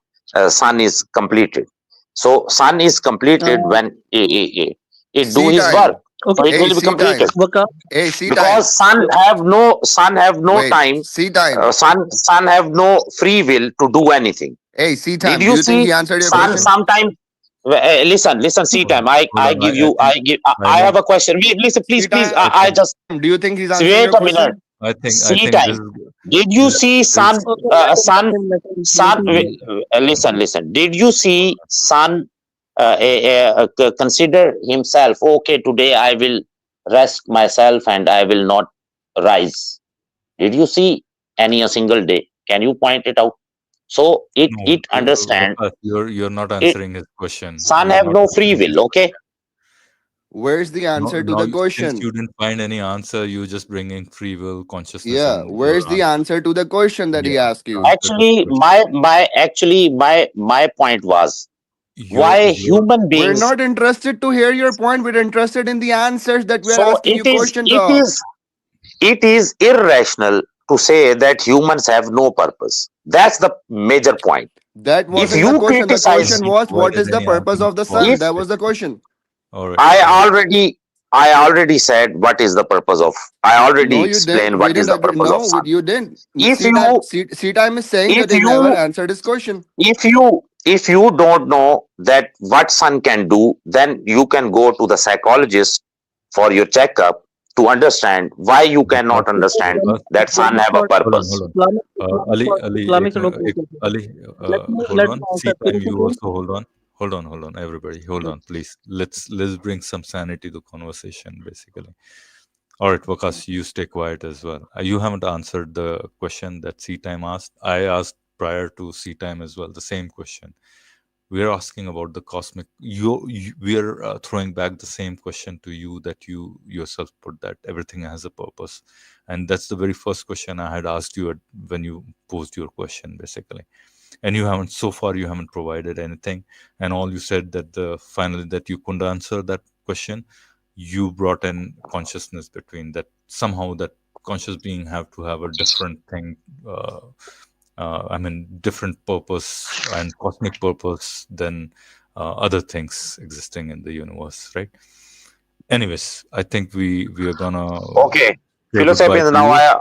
sun is completed. So sun is completed Uh, when it do C his work. time. okay, So it Hey, will be C completed, time. Waka, Hey, C time. because sun have no Wait, time. C time. Sun have no free will to do anything. Hey, C Did time. Do you you think see he answered your sun question? sometime? Listen, see Hold time. on, hold I on. give I you. think I I need. have a question. Listen, C please. time. I I think just Do you think he's answering wait your a minute. question? I See think this time. is Did you see sun? this. okay, Sun. let him You, answer. Listen. Did you see sun? Consider himself. Okay, today I will rest myself and I will not rise. Did you see any a single day? Can you point it out? So no, it understand Vikas, you're not it. answering his question. Sun You're have not no free answering his will. Okay. question. Where's the answer to Now, the since question? you didn't find any answer, you just bringing free will consciousness Yeah, in your where's the answer. answer to the question that he Yeah, asked you? answer to the Actually, question. my point was, why Your human We're beings. not interested to hear your point. We're interested in the answers that we're So asking you questions of. it is irrational to say that humans have no purpose. That's the major point. That If wasn't the you question. The criticize, question he was, what provided is the any answer purpose in of the for sun? if this That was the question. question. All right, I all right. already I already said what is the purpose of. I No, already you didn't. explained We what is didn't the agree. purpose of No, sun. you didn't. If C time, you C time is saying if that he never you answered his question. if you don't know that what sun can do, then you can go to the psychologist for your checkup to understand why you Vikas, cannot understand Vikas, that sun have a hold on, hold purpose. on. Ali, Islamic thought, okay, Ali, hold let me on. answer. See time, Finish it, you please. also hold on. Hold on, everybody. Hold on, please. Let's bring some sanity to conversation, basically. All right, Vikas, you stay quiet as well. You haven't answered the question that C time asked. I asked prior to C time as well, the same question. We are asking about the cosmic. We are throwing back the same question to you that you yourself put, that everything has a purpose, and that's the very first question I had asked you when you posed your question, basically. And you haven't, so far you haven't provided anything, and all you said that the finally that you couldn't answer that question. You brought in consciousness between that, somehow that conscious being have to have a different thing, different purpose and cosmic purpose than other things existing in the universe, right? Anyways, I think we are gonna Okay, say goodbye philosophers. to Now you. I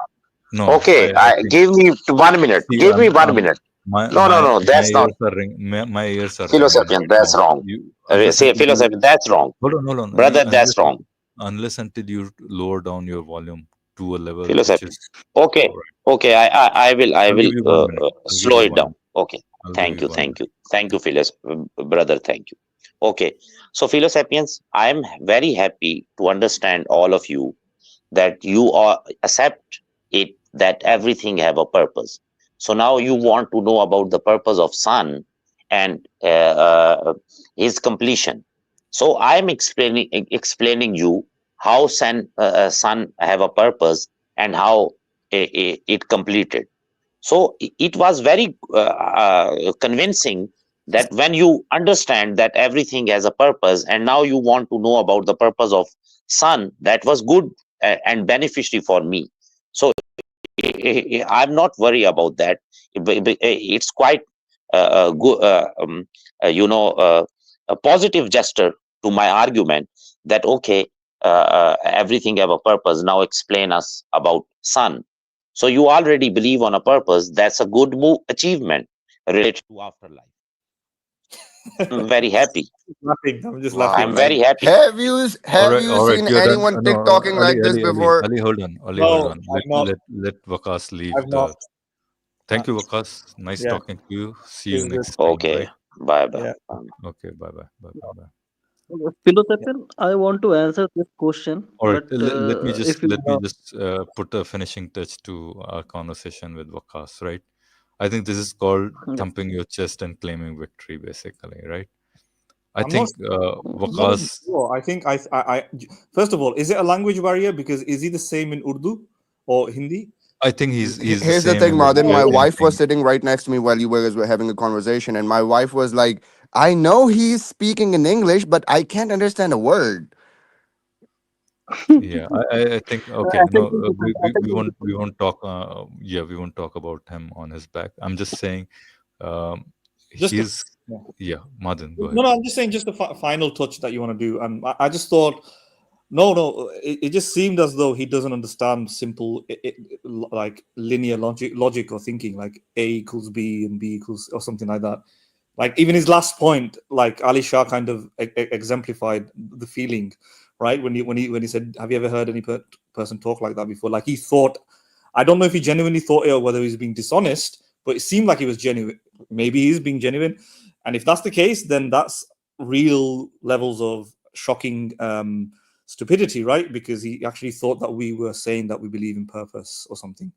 No, okay. I I think, give me 1 minute. see, Give me 1 minute. No. my That's not ears are my ears are ringing philosophian. right That's now. wrong. You, Say unless until philosophy. you That's wrong, hold on. You brother. That's wrong. unless until you lower down your volume to a level which Philosophy. is Okay. all right. Okay. I I'll will give you 1 minute. I'll give slow you it one down. minute. Okay. I'll give Thank you you. one Thank minute. you. Thank you, brother. Thank you. Okay. So, philosapiens, I am very happy to understand all of you, that you are accept it, that everything have a purpose. So now you want to know about the purpose of sun and his completion. So I am explaining you how sun have a purpose and how it completed. So it was very convincing that when you understand that everything has a purpose, and now you want to know about the purpose of sun, that was good and beneficiary for me. So I'm not worried about that. It's quite good, a positive gesture to my argument, that okay, everything have a purpose. Now explain us about sun. So you already believe on a purpose. That's a good move, achievement related to afterlife. I'm very happy. Laughing. I'm just Wow, laughing. I'm Like, very man. happy. Have you All right, seen you're done. anyone No, TikToking like this before? Ali, hold no, on. I've not. Let Vakas leave I've not. the. Thank Uh, you, Vakas. Nice yeah, talking to you. See you it's good. next stream, Okay. right? Bye bye. Yeah. Okay, bye bye, bye bye, bye. Yeah. Philosopher, I want to answer this question, All right, but if you let me allow, just put a finishing touch to our conversation with Vakas, right? I think this is called yes. thumping your chest and claiming victory, basically, right? I I'm not. think I'm not even Vakas, sure. I think first of all, is it a language barrier? Because is he the same in Urdu or Hindi? I think he's the Here's the same thing, in Madin. the My No. wife was in sitting right next to me while you guys were having a conversation, and my wife was like, I know he's speaking in English, but I can't understand a word. yeah. I think okay. No, we won't talk. Yeah, we won't talk about him on his back. I'm just saying, um, Just a, he's yeah. yeah. Madin, go No, ahead. no. I'm just saying, just the final touch that you want to do, and I just thought, no, no. It just seemed as though he doesn't understand simple, like linear logic or thinking, like A equals B and B equals or something like that. Like even his last point, like Ali Shah kind of exemplified the feeling, right? When he said, "Have you ever heard any person talk like that before?" Like he thought, I don't know if he genuinely thought it or whether he was being dishonest, but it seemed like he was genuine. Maybe he's being genuine, and if that's the case, then that's real levels of shocking stupidity, right? Because he actually thought that we were saying that we believe in purpose or something.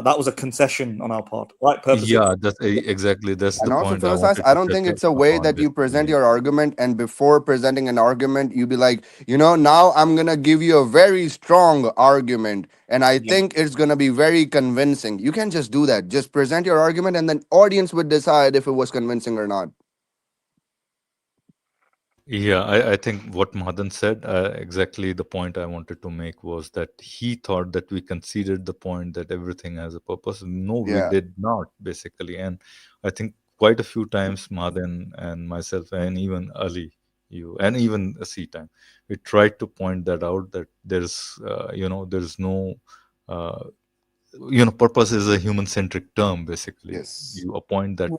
That was a concession on our part, right? Purpose. Yeah, that's exactly that's And the also, point I Philosoph, wanted I to don't touch think it's a way upon, that you present basically. your argument, and before presenting an argument, you be like, now I'm gonna give you a very strong argument, and I Yeah. think it's gonna be very convincing. You can't just do that. Just present your argument, and then audience would decide if it was convincing or not. Yeah, I think what Madan said, exactly the point I wanted to make was that he thought that we conceded the point that everything has a purpose. No, we Yeah. did not, basically. And I think quite a few times, Madan and myself, and even Ali, you, and even a C time, we tried to point that out that there's no, uh, purpose is a human centric term, basically. Yes. You appoint that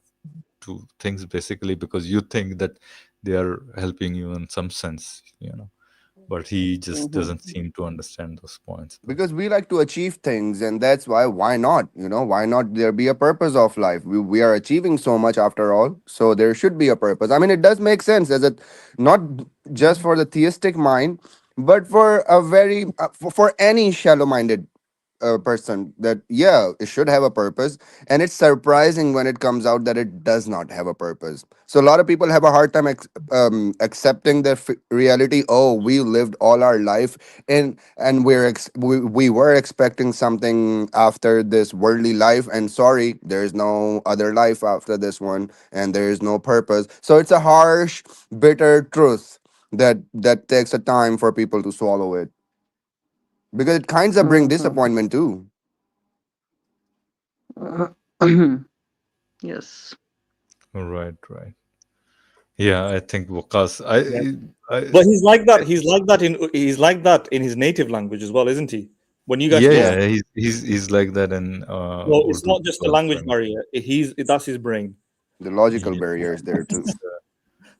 to things basically because you think that they are helping you in some sense. But he just Mhm. doesn't seem to understand those points. But Because we like to achieve things, and that's why not, why not there be a purpose of life? We are achieving so much after all, so there should be a purpose. I mean, it does make sense as it, not just for the theistic mind, but for a very for any shallow minded person, that yeah, it should have a purpose. And it's surprising when it comes out that it does not have a purpose. So a lot of people have a hard time accepting the reality. Oh, we lived all our life, and we were expecting something after this worldly life, and sorry, there is no other life after this one, and there is no purpose. So it's a harsh, bitter truth that takes a time for people to swallow it, because it kinds of bring Mhm. disappointment too. Yes. right, right. Yeah, I think Wakas. Yeah. I But he's like that. He's like that in his native language as well, isn't he? When you guys yeah, talk, Yeah, yeah. He's like that in well, it's Urdu not as just a well. language barrier. That's his brain. the logical Yeah. barriers there too.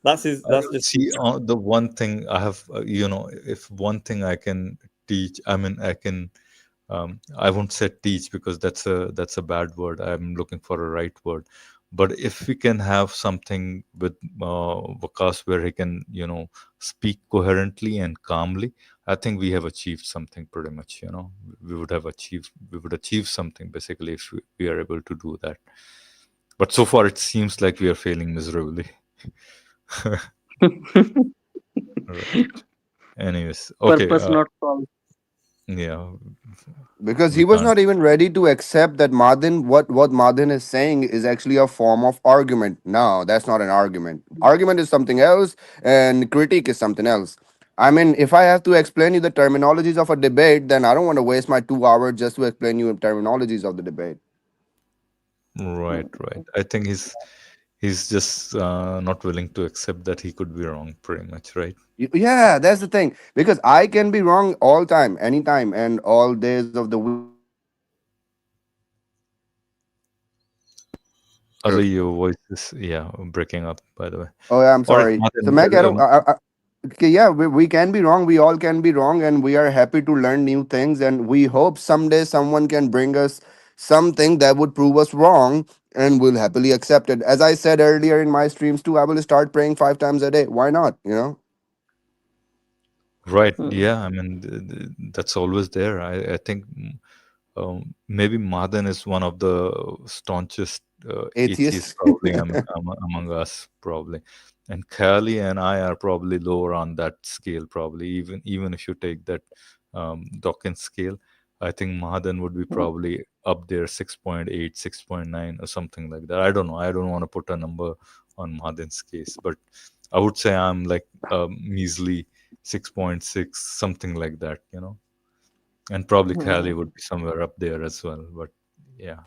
That's his. That's just See, the one thing I have, if one thing I can teach, I mean, I won't say teach because that's a bad word. I'm looking for a right word. But if we can have something with Vakas where he can, speak coherently and calmly, I think we have achieved something pretty much. We would achieve something basically if we are able to do that. But so far, it seems like we are failing miserably. Right. Anyways, okay. Purpose not solved. Yeah, Because we he was can't. not even ready to accept that Madin, what Madin is saying is actually a form of argument. No, that's not an argument. Argument is something else, and critique is something else. I mean, if I have to explain you the terminologies of a debate, then I don't want to waste my 2 hours just to explain you the terminologies of the debate. Right, right. I think he's just not willing to accept that he could be wrong, pretty much, right? Yeah, that's the thing. Because I can be wrong all time, anytime, and all days of the week. Ali, your voice is breaking up. By the way. Oh, yeah, I'm All right, sorry. So, Martin. Mac, okay, yeah, we can be wrong. We all can be wrong, and we are happy to learn new things. And we hope someday someone can bring us something that would prove us wrong, and we'll happily accept it. As I said earlier in my streams too, I will start praying 5 times a day. Why not? You know. Right. Hmm. Yeah. I mean, that's always there. I think maybe Madan is one of the staunchest atheists, Atheist. probably among us, probably. And Kali and I are probably lower on that scale, probably. Even if you take that Dawkins scale, I think Madan would be probably up there, 6.8, 6.9, or something like that. I don't know. I don't want to put a number on Madan's case, but I would say I'm like measly 6.6, something like that, and probably Cali would be somewhere up there as well. But yeah,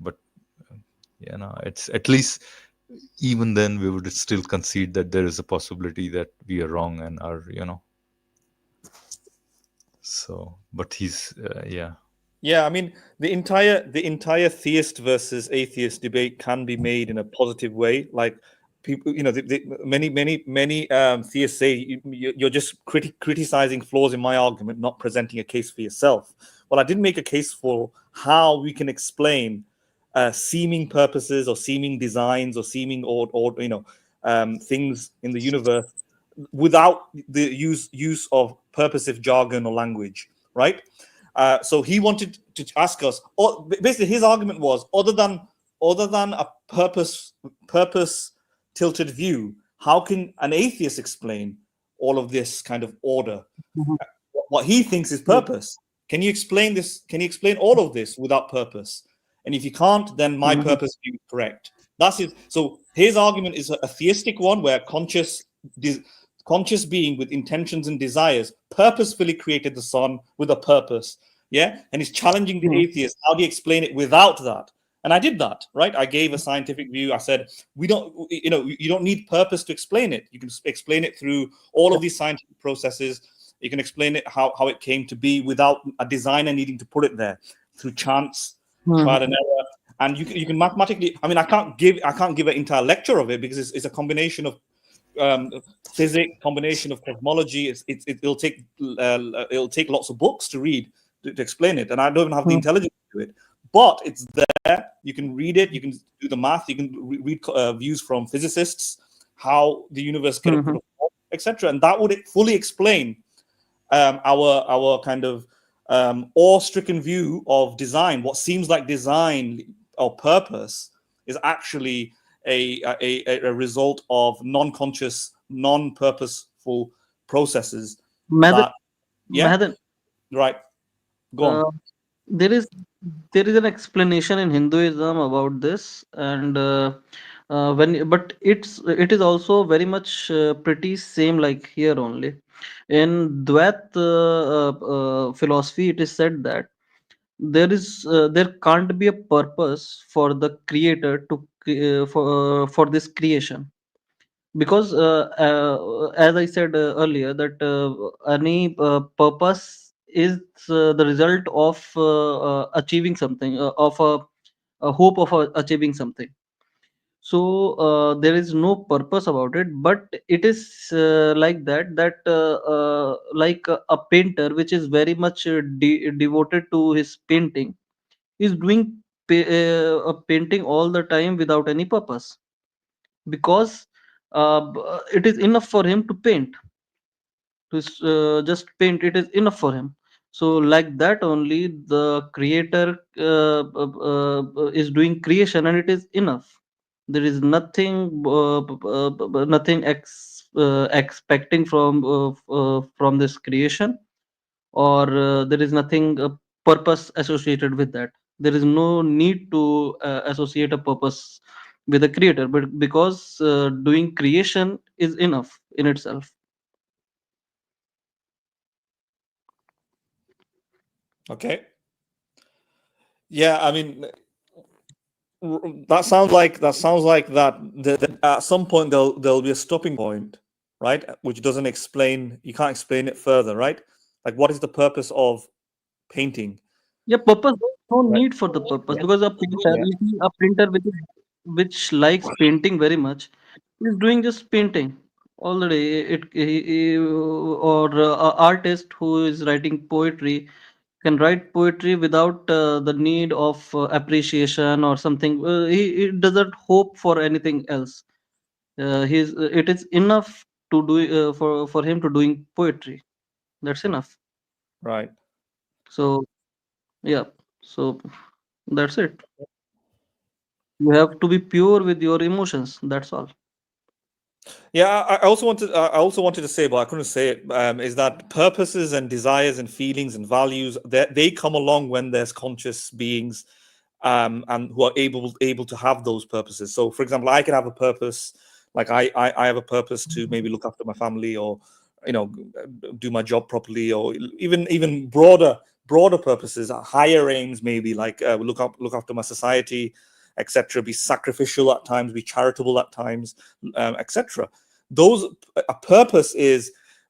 but it's at least, even then we would still concede that there is a possibility that we are wrong and are, so. But he's Yeah, I mean the entire theist versus atheist debate can be made in a positive way. Like people, many theists say you're just criticizing flaws in my argument, not presenting a case for yourself. Well, I did make a case for how we can explain seeming purposes or seeming designs or seeming or things in the universe without the use of purposive jargon or language, right? So he wanted to ask us, or basically his argument was, other than a purpose tilted view, how can an atheist explain all of this kind of order? What he thinks is purpose. Can you explain this? Can you explain all of this without purpose? And if you can't, then my purpose view is correct. That's it. So his argument is a theistic one, where conscious being with intentions and desires purposefully created the sun with a purpose. Yeah. And he's challenging the atheist. How do you explain it without that? And I did that, right? I gave a scientific view. I said, you don't need purpose to explain it. You can explain it through all of these scientific processes. You can explain it how it came to be without a designer needing to put it there, through chance, trial and error. And you can mathematically, I mean, I can't give an entire lecture of it, because it's a combination of physics, combination of cosmology. It'll take lots of books to read to explain it, and I don't even have the intelligence to do it. But it's there. You can read it. You can do the math. You can read views from physicists, how the universe can perform, etc. And that would fully explain our kind of awe-stricken view of design. What seems like design or purpose is actually a result of non-conscious, non-purposeful processes. Mahadan, Right. Go on. there is an explanation in Hinduism about this, and but it is also very much pretty same like here only. In Dwait philosophy, it is said that there can't be a purpose for the creator to for this creation, because as I said earlier, that any purpose is the result of achieving something, of a hope of achieving something. So there is no purpose about it, but it is like like a painter which is very much devoted to his painting is doing a painting all the time without any purpose, because it is enough for him to paint, to just paint. It is enough for him. So like that only the creator is doing creation, and it is enough. There is nothing expecting from this creation, or there is nothing purpose associated with that. There is no need to associate a purpose with the creator, but because doing creation is enough in itself. Okay. Yeah, I mean, that sounds like that at some point there'll be a stopping point, right? Which doesn't explain. You can't explain it further, right? Like, what is the purpose of painting? Yeah, purpose. No Right. need for the purpose, Yeah. because a printer, Yeah. you see a printer which is which likes painting very much, is doing just painting all the day. Or a artist who is writing poetry can write poetry without the need of appreciation or something. He doesn't hope for anything else. It is enough to do for him to doing poetry. That's enough. Right. So yeah, so that's it. You have to be pure with your emotions. That's all. Yeah, I also wanted to say, but I couldn't say it. Is that purposes and desires and feelings and values that they come along when there's conscious beings, and who are able to have those purposes. So, for example, I can have a purpose, like I have a purpose to maybe look after my family, or you know, do my job properly, or even broader purposes, higher aims, maybe like look after my society, etc. Be sacrificial at times, be charitable at times, etc. Those A purpose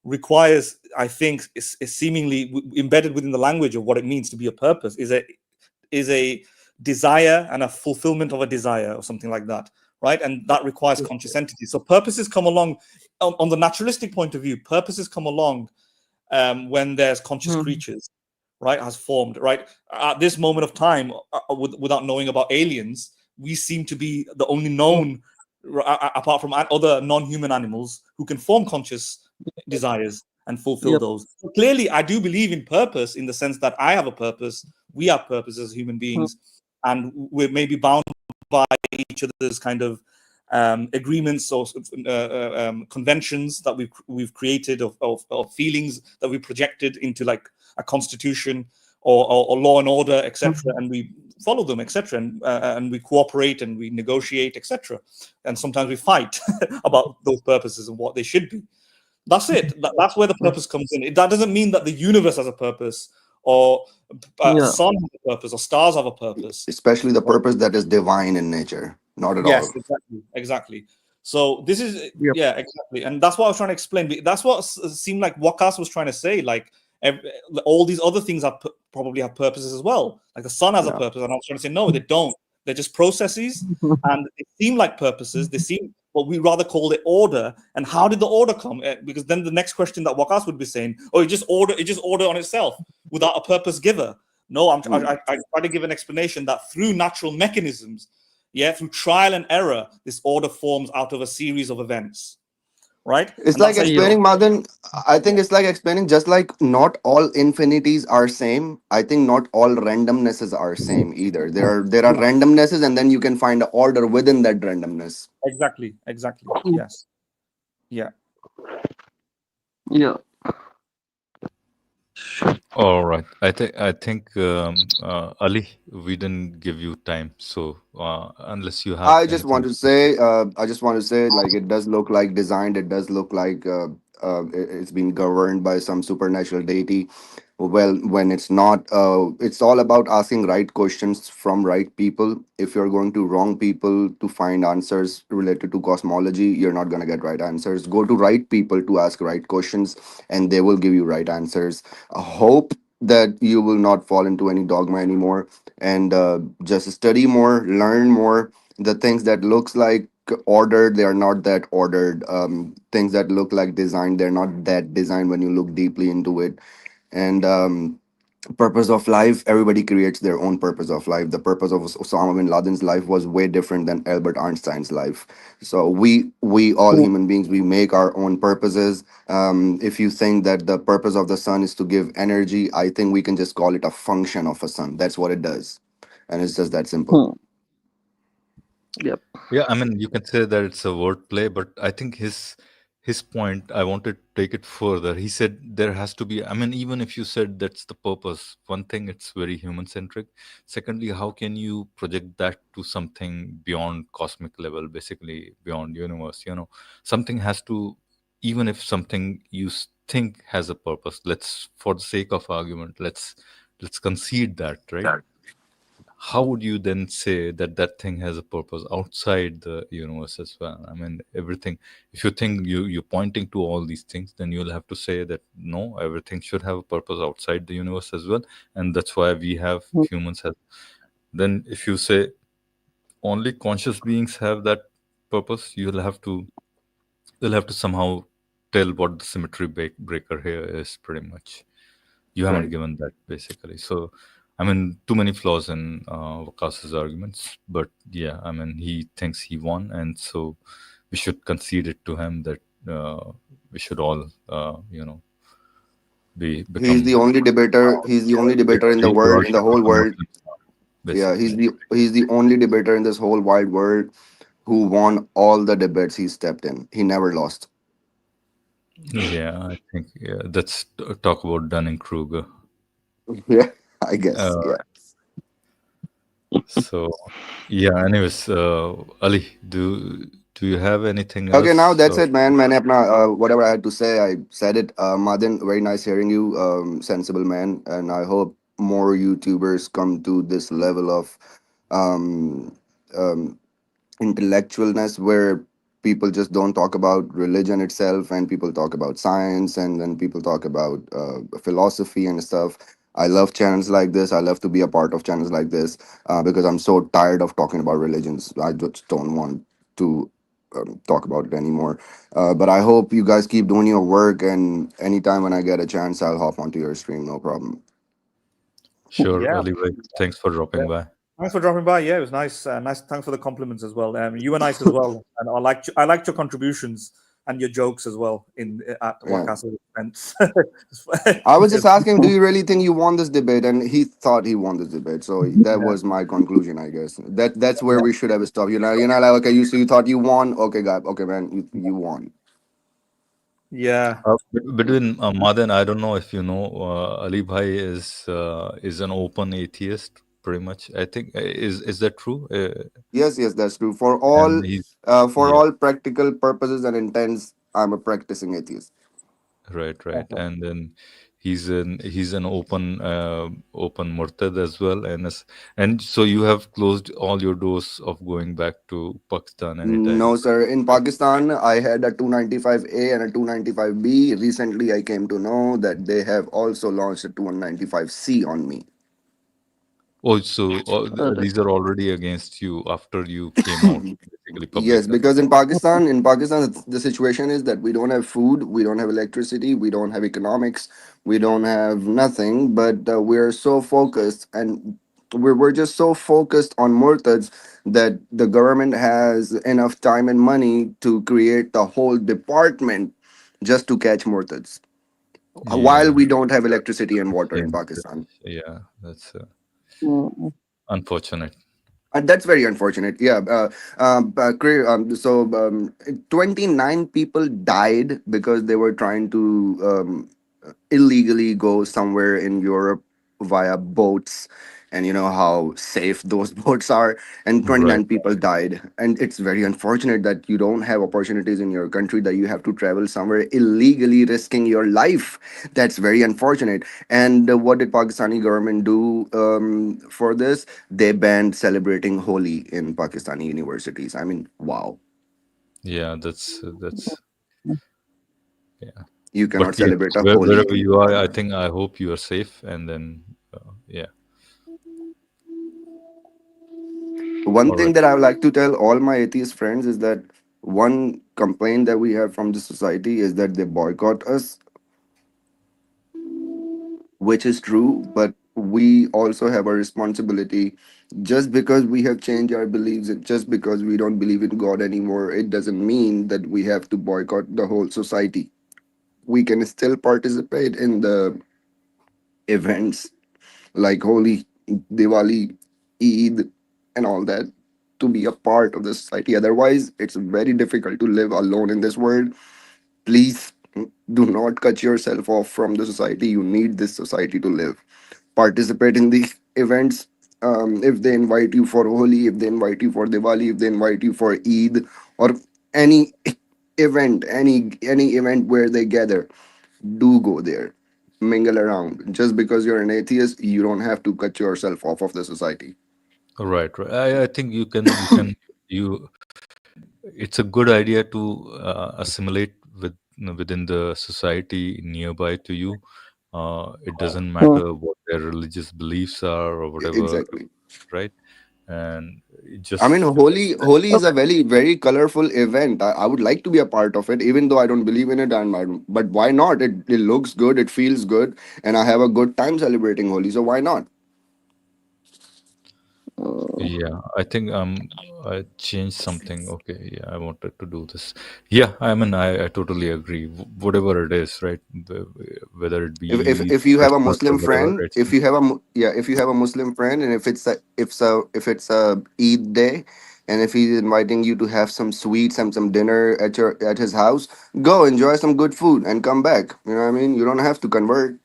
requires, I think, is seemingly embedded within the language of what it means to be a purpose is a desire and a fulfillment of a desire or something like that, right? And that requires conscious entity. So purposes come along on the naturalistic point of view. Purposes come along when there's conscious Hmm. creatures, right, has formed, right? At this moment of time, without knowing about aliens, we seem to be the only known, apart from other non-human animals, who can form conscious desires and fulfill Yep. those. So clearly, I do believe in purpose, in the sense that I have a purpose, we have purpose as human Hmm. beings, and we're maybe bound by each other's kind of agreements or conventions that we've created of feelings that we projected into like a constitution or law and order, etc., and we follow them, etc., and we cooperate and we negotiate, etc., and sometimes we fight about those purposes and what they should be. That's it. That's where the purpose comes in. That doesn't mean that the universe has a purpose, or Yeah. sun has a purpose, or stars have a purpose. Especially the purpose that is divine in nature. Not at Yes, all. exactly. So this is, Yep. yeah, exactly, and that's what I was trying to explain. That's what seemed like Wakas was trying to say. Like all these other things probably have purposes as well. Like the sun has a Yeah. purpose, and I was trying to say no, they don't. They're just processes, and they seem like purposes. They seem, but we rather call it order. And how did the order come? Because then the next question that Wakas would be saying, oh, it just order on itself without a purpose giver. No, Mm. I try to give an explanation that through natural mechanisms, yeah, through trial and error, this order forms out of a series of events, right? It's And like that's how you Yep. explaining, Madan. I think it's like explaining just like not all infinities are same. I think not all randomnesses are same either. There are yeah, randomnesses, and then you can find the order within that randomness. exactly. Yes, yeah. Yeah. All right. I think Ali, we didn't give you time, so unless you have anything. I just want to say, like, it does look like designed. It does look like it's been governed by some supernatural deity. Well, when it's not, it's all about asking right questions from right people. If you're going to wrong people to find answers related to cosmology, you're not gonna get right answers. Go to right people to ask right questions, and they will give you right answers. Hope that you will not fall into any dogma anymore, and just study more, learn more. The things that looks like ordered, they are not that ordered. Things that look like designed, they're not that designed when you look deeply into it. And purpose of life, everybody creates their own purpose of life. The purpose of Osama bin Laden's life was way different than Albert Einstein's life. So we all human beings, we make our own purposes. If you think that the purpose of the sun is to give energy, I think we can just call it a function of a sun. That's what it does, and it's just that simple. Hmm. Yep. Yeah, I mean, you can say that it's a wordplay, but I think his point, I wanted to take it further. He said there has to be, I mean, even if you said that's the purpose, one thing, it's very human centric. Secondly, how can you project that to something beyond cosmic level, basically beyond universe? Something has to, even if something think has a purpose, let's, for the sake of argument, let's concede that, right? How would you then say that that thing has a purpose outside the universe as well? I mean, everything, if you think you're pointing to all these things, then you'll have to say that no, everything should have a purpose outside the universe as well, and that's why we have Hmm. humans have. Then if you say only conscious beings have that purpose. You'll have to somehow tell what the symmetry breaker here is. Pretty much, you haven't Right. given that basically. So, I mean, too many flaws in Wakas's arguments. But yeah, I mean, he thinks he won, and so we should concede it to him that we should all, He's become the only debater. He's the only debater in the we all world, in the should whole become world. Muslims now, Yeah, basically. he's the only debater in this whole wide world who won all the debates he stepped in. He never lost. Yeah, I think that's talk about Dunning Kruger. Yeah, I guess. Uh, Yeah. so yeah. Anyways, Ali, do you have anything Okay, now else? that's it, man. मैंने अपना whatever I had to say, I said it. Madan, very nice hearing you. Sensible man, and I hope more YouTubers come to this level of um, um, intellectualness where people just don't talk about religion itself, and people talk about science, and then people talk about philosophy and stuff. I love channels like this. I love to be a part of channels like this because I'm so tired of talking about religions. I just don't want to talk about it anymore. But I hope you guys keep doing your work, and anytime when I get a chance, I'll hop onto your stream, no problem. Sure, Yeah. Ali bhai. Thanks for dropping by. Thanks for dropping by. Yeah, it was nice. Nice. Thanks for the compliments as well. You were nice as well, and I liked your contributions and your jokes as well in at Yeah. Wakasa's expense. I was just asking him, do you really think you won this debate? And he thought he won this debate. So that Yeah. was my conclusion, I guess. That's where we should have stopped. Like okay, you thought you won. Okay, guy, okay, man, you won. Yeah. Between Madan, I don't know if you know, Ali bhai is an open atheist, pretty much. I think is that true? Yes, that's true. And he's For yeah. all practical purposes and intents, I'm a practicing atheist. Right. And then he's an open murtad as well, and so you have closed all your doors of going back to Pakistan anytime. No, sir. In Pakistan, I had a 295A and a 295B. Recently, I came to know that they have also launched a 295C on me. Oh, so these are already against you after you came out basically public. Yes, because in Pakistan, the situation is that we don't have food, we don't have electricity, we don't have economics, we don't have nothing. But we're so focused, and we're just so focused on murtads that the government has enough time and money to create the whole department just to catch murtads, while Yeah, we don't have electricity and water in yeah, Pakistan. yeah. That's Mm. unfortunate. That's very unfortunate. Yeah. So 29 people died because they were trying to illegally go somewhere in Europe via boats. And you know how safe those boats are. And Right. 29 people died. And it's very unfortunate that you don't have opportunities in your country, that you have to travel somewhere illegally, risking your life. That's very unfortunate. And what did Pakistani government do for this? They banned celebrating Holi in Pakistani universities. I mean, wow. Yeah, that's yeah. You But cannot yes, celebrate a Holi. wherever you are, I hope you are safe. And then, yeah. One All thing right. that I would like to tell all my atheist friends is that one complaint that we have from the society is that they boycott us, which is true, but we also have a responsibility. Just because we have changed our beliefs, and just because we don't believe in God anymore, it doesn't mean that we have to boycott the whole society. We can still participate in the events like Holi, Diwali, Eid, and all that, to be a part of the society. Otherwise, it's very difficult to live alone in this world. Please do not cut yourself off from the society. You need this society to live. Participate in the events. If they invite you for Holi, if they invite you for Diwali, if they invite you for Eid, or any event, any event where they gather, do go there, mingle around. Just because you're an atheist, you don't have to cut yourself off of the society. Right. I think you it's a good idea to assimilate within the society nearby to you. It doesn't Mm. matter what their religious beliefs are or whatever, Exactly. right? and it I mean, just Holi is a very colorful event. I would like to be a part of it, even though I don't believe in it. But why not? It looks good, it feels good, and I have a good time celebrating Holi. So why not? Yeah, I think I changed something. Okay, yeah, I wanted to do this. Yeah, I mean, I totally agree. Whatever it is, right? Whether it if if, be Eid, if you have a Christmas, or Muslim whatever, friend, it's if you have if you have a Muslim friend, and if it's a Eid day, and if he's inviting you to have some sweets and some dinner at his house, go enjoy some good food and come back. You know what I mean? You don't have to convert.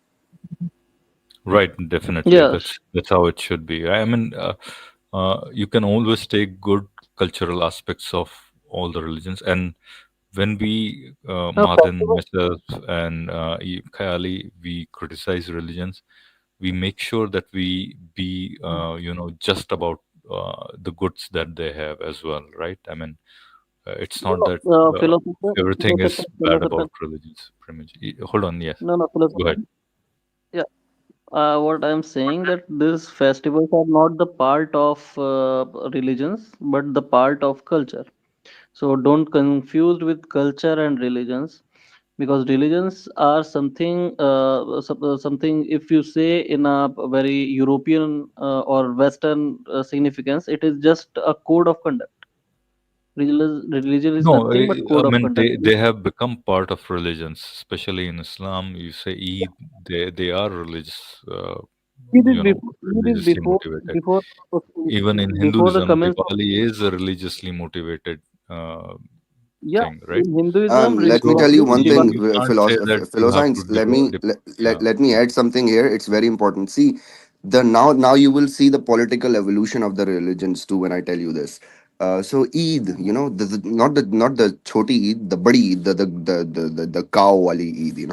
right. Definitely, Yes. that's how it should be. I mean, you can always take good cultural aspects of all the religions, and when we, Madan, Festival. myself, and Khayali, we criticize religions, we make sure that we be, just about the goods that they have as well, right? I mean, it's not that uh, everything is bad about religions. Pretty much. Hold on, yes, No, no, go ahead. philosopher. Yeah. What I'm saying that these festivals are not the part of religions, but the part of culture. So don't confuse with culture and religions, because religions are something, something. If you say in a very European or Western significance, it is just a code of conduct. Religion is No, nothing but I code of mean conduct. they have become part of religions, especially in Islam. You say Eid, they are religious, It is religiously motivated. before Even in before the Hinduism, comments of, Diwali is a religiously motivated uh, yeah, thing, right? in Hinduism Let me tell you religion one You thing, Diwali. you can't say that you have to philoscience. yeah. Let me add something here. It's very important. See, the now you will see the political evolution of the religions too when I tell you this. So Eid, not the choti Eid, the badi Eid, the cow wali Eid.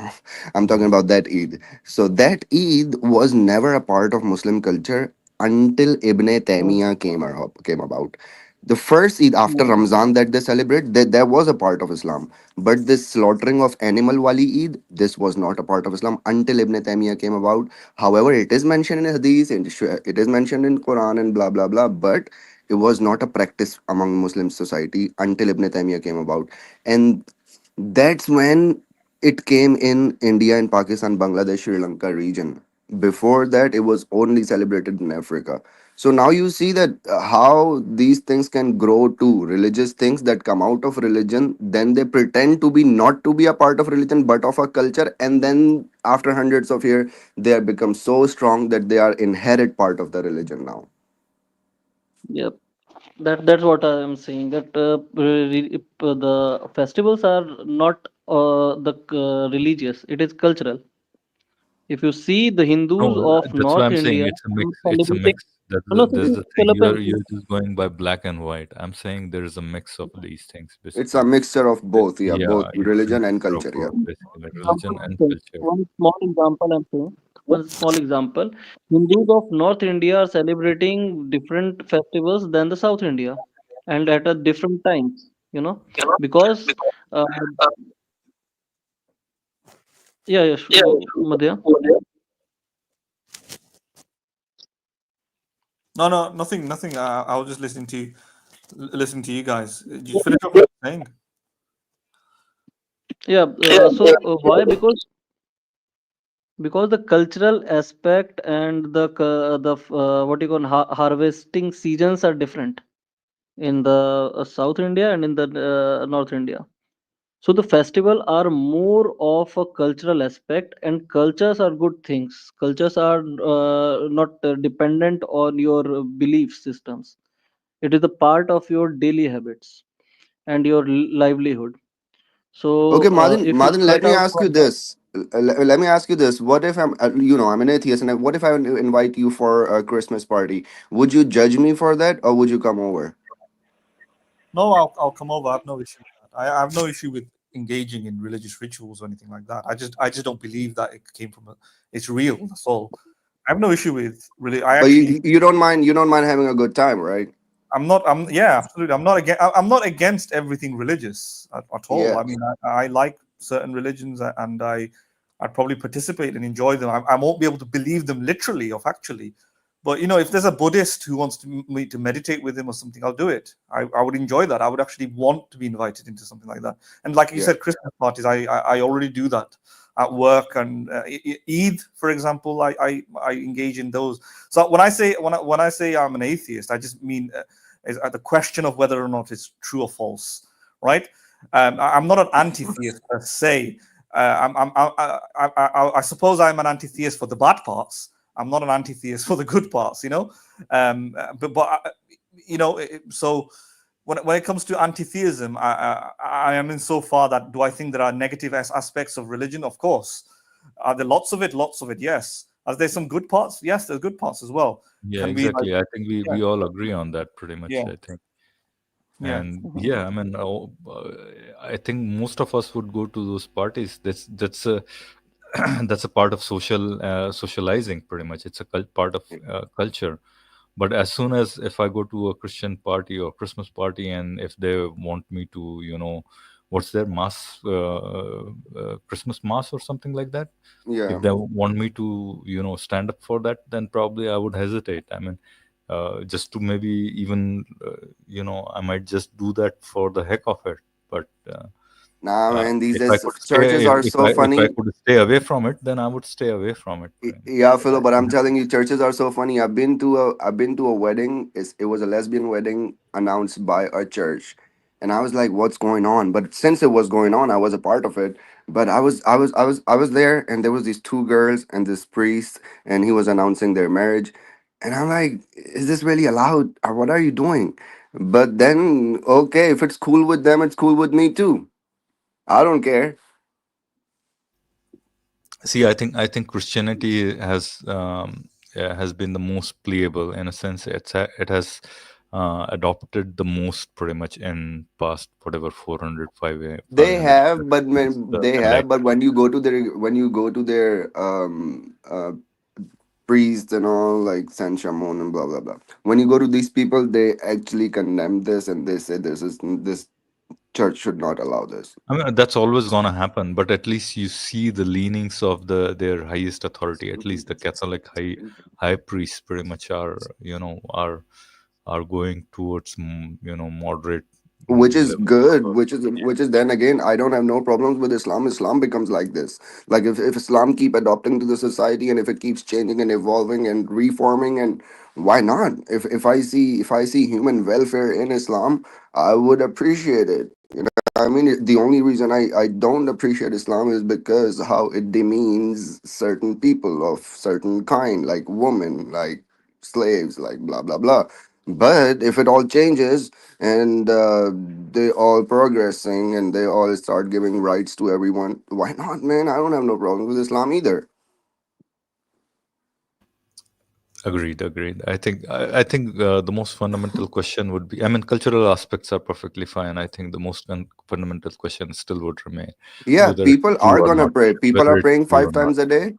I'm talking Mhm. about that Eid. So that Eid was never a part of Muslim culture until Ibn Mm, Taymiyyah came about. The first Eid after mm, Ramzan that they celebrate, that was a part of Islam. But this slaughtering of animal wali Eid, this was not a part of Islam until Ibn Taymiyyah came about. However, it is mentioned in Hadith, it is mentioned in Quran and blah blah blah, but it was not a practice among Muslim society until Ibn Taymiyyah came about. And that's when it came in India and Pakistan, Bangladesh, Sri Lanka region. Before that, it was only celebrated in Africa. So now you see that how these things can grow to religious things that come out of religion. Then they pretend to be not to be a part of religion but of a culture, and then after hundreds of years, they have become so strong that they are inherent part of the religion now. yep. That's what I am saying. That the festivals are not the religious. It is cultural. If you see the Hindus No, of that's why North I'm saying India it's a mix. It's a celebrating. mix. That's No, no, that's the thing. Philippines. You're just going by black and white. I'm saying there is a mix of these things, It's a basically. mixture of both, yeah, Yeah, both it's a religion and mixture of culture, yeah. both, basically, religion Example I'm and saying. culture. One small example I'm saying. One small example. Hindus of North India are celebrating different festivals than the South India, and at a different times. Because uh, yeah, yeah, Madhya. No, no, nothing, nothing. I was just listening to you, listening to you guys. Did you finish off what you're saying? Yeah. So why? Because the cultural aspect and what you call harvesting seasons are different in the South India and in the North India. So the festival are more of a cultural aspect, and cultures are good things. Cultures are not dependent on your belief systems. It is a part of your daily habits and your livelihood. So Okay, if you Madin, let cut me out ask you this. Let me ask you this. What if I'm an atheist, and what if I invite you for a Christmas party? Would you judge me for that, or would you come over? No, I'll come over. I have no issue with that. I have no issue with engaging in religious rituals or anything like that. I just don't believe that it came from it's real. That's all. I have no issue with really. I But actually, you don't mind having a good time, right? I'm not. Yeah, absolutely. I'm not against everything religious at all. Yeah. I mean, I like certain religions, and I'd probably participate and enjoy them. I won't be able to believe them literally or factually, But if there's a Buddhist who wants me to meditate with him or something, I'll do it. I would enjoy that. I would actually want to be invited into something like that. And like you said, Christmas parties, I already do that at work, and Eid, for example, I engage in those. So when I say I'm an atheist, I just mean the question of whether or not it's true or false, right? I'm not an anti-theist per se. I suppose I'm an anti-theist for the bad parts. I'm not an anti-theist for the good parts, so when it comes to anti-theism, I am in so far that do I think there are negative aspects of religion? Of course. Are there lots of it? Lots of it, yes. Are there some good parts? Yes, there's good parts as well. Yeah, exactly. I think we all agree on that pretty much, Yeah. I think. And I mean, I think most of us would go to those parties. That's a that's a part of socializing pretty much. It's a part of culture. But as soon as if I go to a Christian party or Christmas party, and if they want me to, what's their mass, Christmas mass or something like that, if they want me to, stand up for that, then probably I would hesitate. I mean, just to maybe even, I might just do that for the heck of it. But Nah, man, these if I days could churches stay, are if so I funny. could stay away from it, then I would stay away from it. Yeah, Philo, but I'm telling you, churches are so funny. I've been to a wedding. It was a lesbian wedding announced by a church, and I was like, "What's going on?" But since it was going on, I was a part of it. But I was there, and there was these two girls and this priest, and he was announcing their marriage, and I'm like, "Is this really allowed? Or what are you doing?" But then, okay, if it's cool with them, it's cool with me too. I don't care. See, I think Christianity has been the most pliable in a sense. It has adopted the most pretty much in past whatever 400 They 500 have, but years, when they and like have, but when you go to their priests and all, like Saint Chamon and blah blah blah. When you go to these people, they actually condemn this and they say this church should not allow this. I mean, that's always gonna happen, but at least you see the leanings of their highest authority. At least the Catholic high priests pretty much are going towards moderate Which is level good, of which is then again, I don't have no problems with Islam becomes like this. Like if Islam keep adopting to the society, and if it keeps changing and evolving and reforming, and why not? If I see human welfare in Islam, I would appreciate it. I mean, the only reason I don't appreciate Islam is because how it demeans certain people of certain kind, like women, like slaves, like blah blah blah. But if it all changes, and they all progressing, and they all start giving rights to everyone, why not, man? I don't have no problem with Islam either. Agreed. I think the most fundamental question would be, I mean, cultural aspects are perfectly fine. I think the most fundamental question still would remain Yeah, whether it's people true are or gonna not. pray. People Whether are it's praying true or five not. times a day.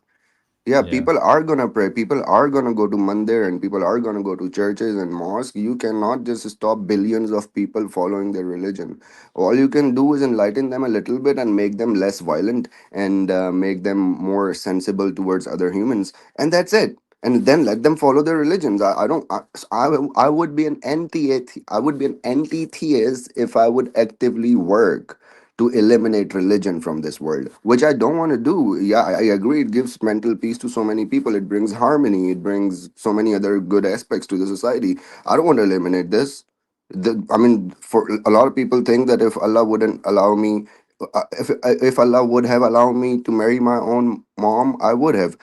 Yeah, Yeah. people are gonna pray. People are gonna go to mandir, and people are gonna go to churches and mosques. You cannot just stop billions of people following their religion. All you can do is enlighten them a little bit and make them less violent, and make them more sensible towards other humans, and that's it. And then let them follow their religions. I don't. I would be an I would be an anti-theist if I would actively work to eliminate religion from this world, which I don't want to do. Yeah, I agree. It gives mental peace to so many people. It brings harmony. It brings so many other good aspects to the society. I don't want to eliminate this. I mean, for a lot of people think that if Allah wouldn't allow me, if Allah would have allowed me to marry my own mom, I would have.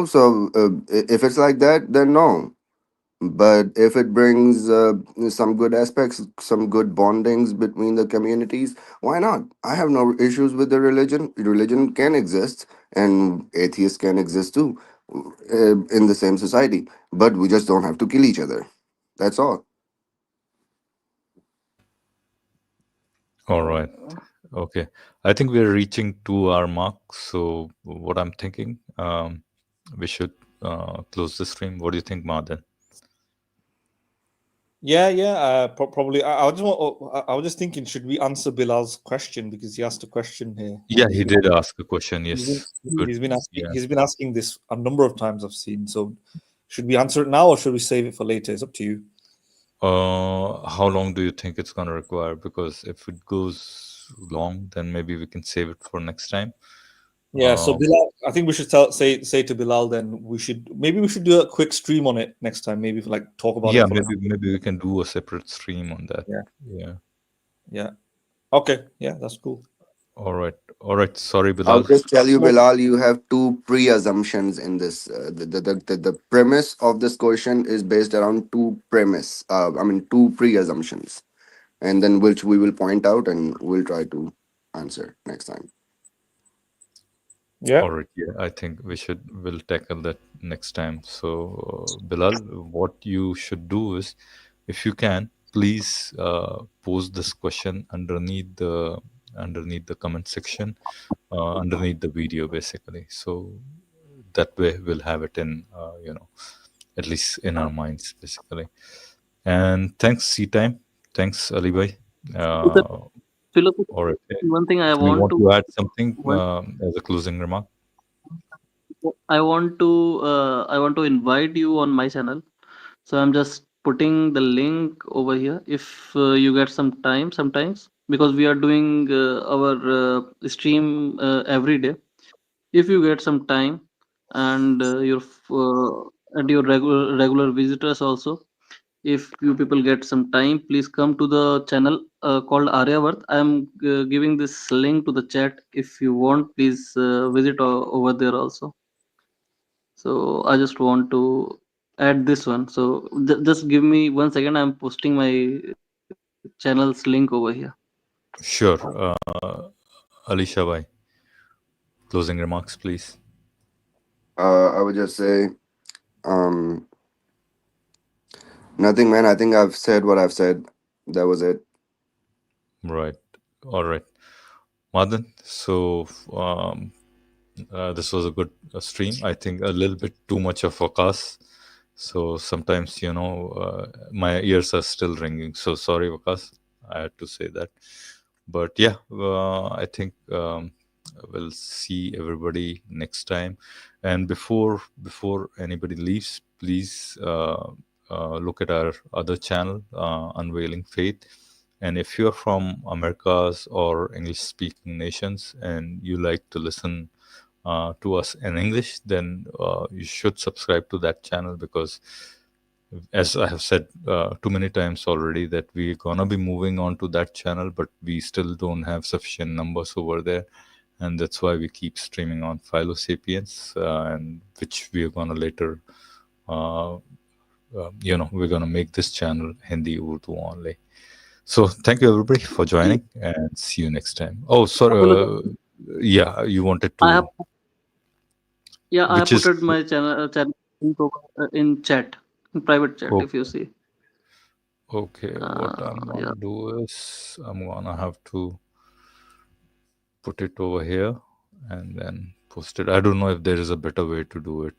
So if it's like that, then no. But if it brings some good aspects, some good bondings between the communities, why not? I have no issues with the religion. Religion can exist, and atheists can exist too, in the same society. But we just don't have to kill each other. That's all. All right. Okay. I think we're reaching to our mark. So what I'm thinking, we should close the stream. What do you think, Madan? Yeah. Probably. I was just thinking, should we answer Bilal's question, because he asked a question here, Yeah, and he did ask a question. he's been, Yes. Good. he's been asking Yeah. he's been asking this a number of times, I've seen. So, Should we answer it now or should we save it for later? It's up to you. How long do you think it's going to require? Because if it goes long, then maybe we can save it for next time. Yeah, so Bilal, I think we should say to Bilal then we should do a quick stream on it next time. Maybe like talk about yeah, it. maybe we can do a separate stream on that. Yeah. Okay. Yeah, that's cool. All right. Sorry, Bilal. I'll just tell you, Bilal, you have two pre-assumptions in this. The premise of this question is based around two pre-assumptions, and then which we will point out and we'll try to answer next time. Yeah. All right. Yeah, I think we'll tackle that next time. So, Bilal, what you should do is, if you can, please post this question underneath the comment section, underneath the video, basically. So that way we'll have it in, at least in our minds, basically. And thanks, C-Time. Thanks, Ali Bhai. All right. One thing I You want to add something One- as a closing remark? I want to invite you on my channel. So I'm just putting the link over here. If you get some time, sometimes because we are doing our stream every day. If you get some time, and your regular visitors also, if you people get some time, please come to the channel called Aryavart. I am giving this link to the chat. If you want, please visit over there also. So I just want to add this one. So just give me 1 second. I'm posting my channel's link over here. Sure. Alisha Bhai, closing remarks, please. I would just say, nothing, man. I think I've said what I've said. That was it. Right. All right. Madan, so this was a good stream. I think a little bit too much of Vakas. So sometimes, my ears are still ringing. So sorry, Vakas. I had to say that. But yeah, I think we'll see everybody next time. And before anybody leaves, please look at our other channel, Unveiling Faith. And if you're from Americas or English-speaking nations and you like to listen to us in English, then you should subscribe to that channel, because as I have said too many times already, that we're gonna be moving on to that channel, but we still don't have sufficient numbers over there, and that's why we keep streaming on Philo Sapiens, and which we are gonna later, we're gonna make this channel Hindi Urdu only. So thank you everybody for joining, and see you next time. Oh, sorry. Yeah, you wanted to. I have put my channel link over, in chat, in private chat. Okay. If you see. Okay, what I'm gonna do is I'm gonna have to put it over here and then post it. I don't know if there is a better way to do it.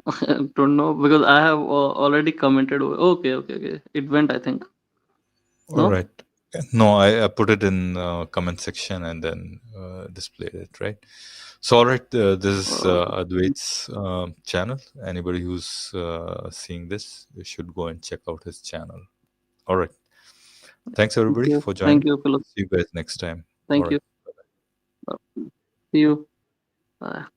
I don't know, because I have already commented. Okay. It went, I think. No? All right. No, I put it in comment section and then displayed it, right? So, all right, this is Advait's channel. Anybody who's seeing this, you should go and check out his channel. All right. Thanks, everybody, for joining. Thank you, Philip. See you guys next time. Thank you. See you. Bye.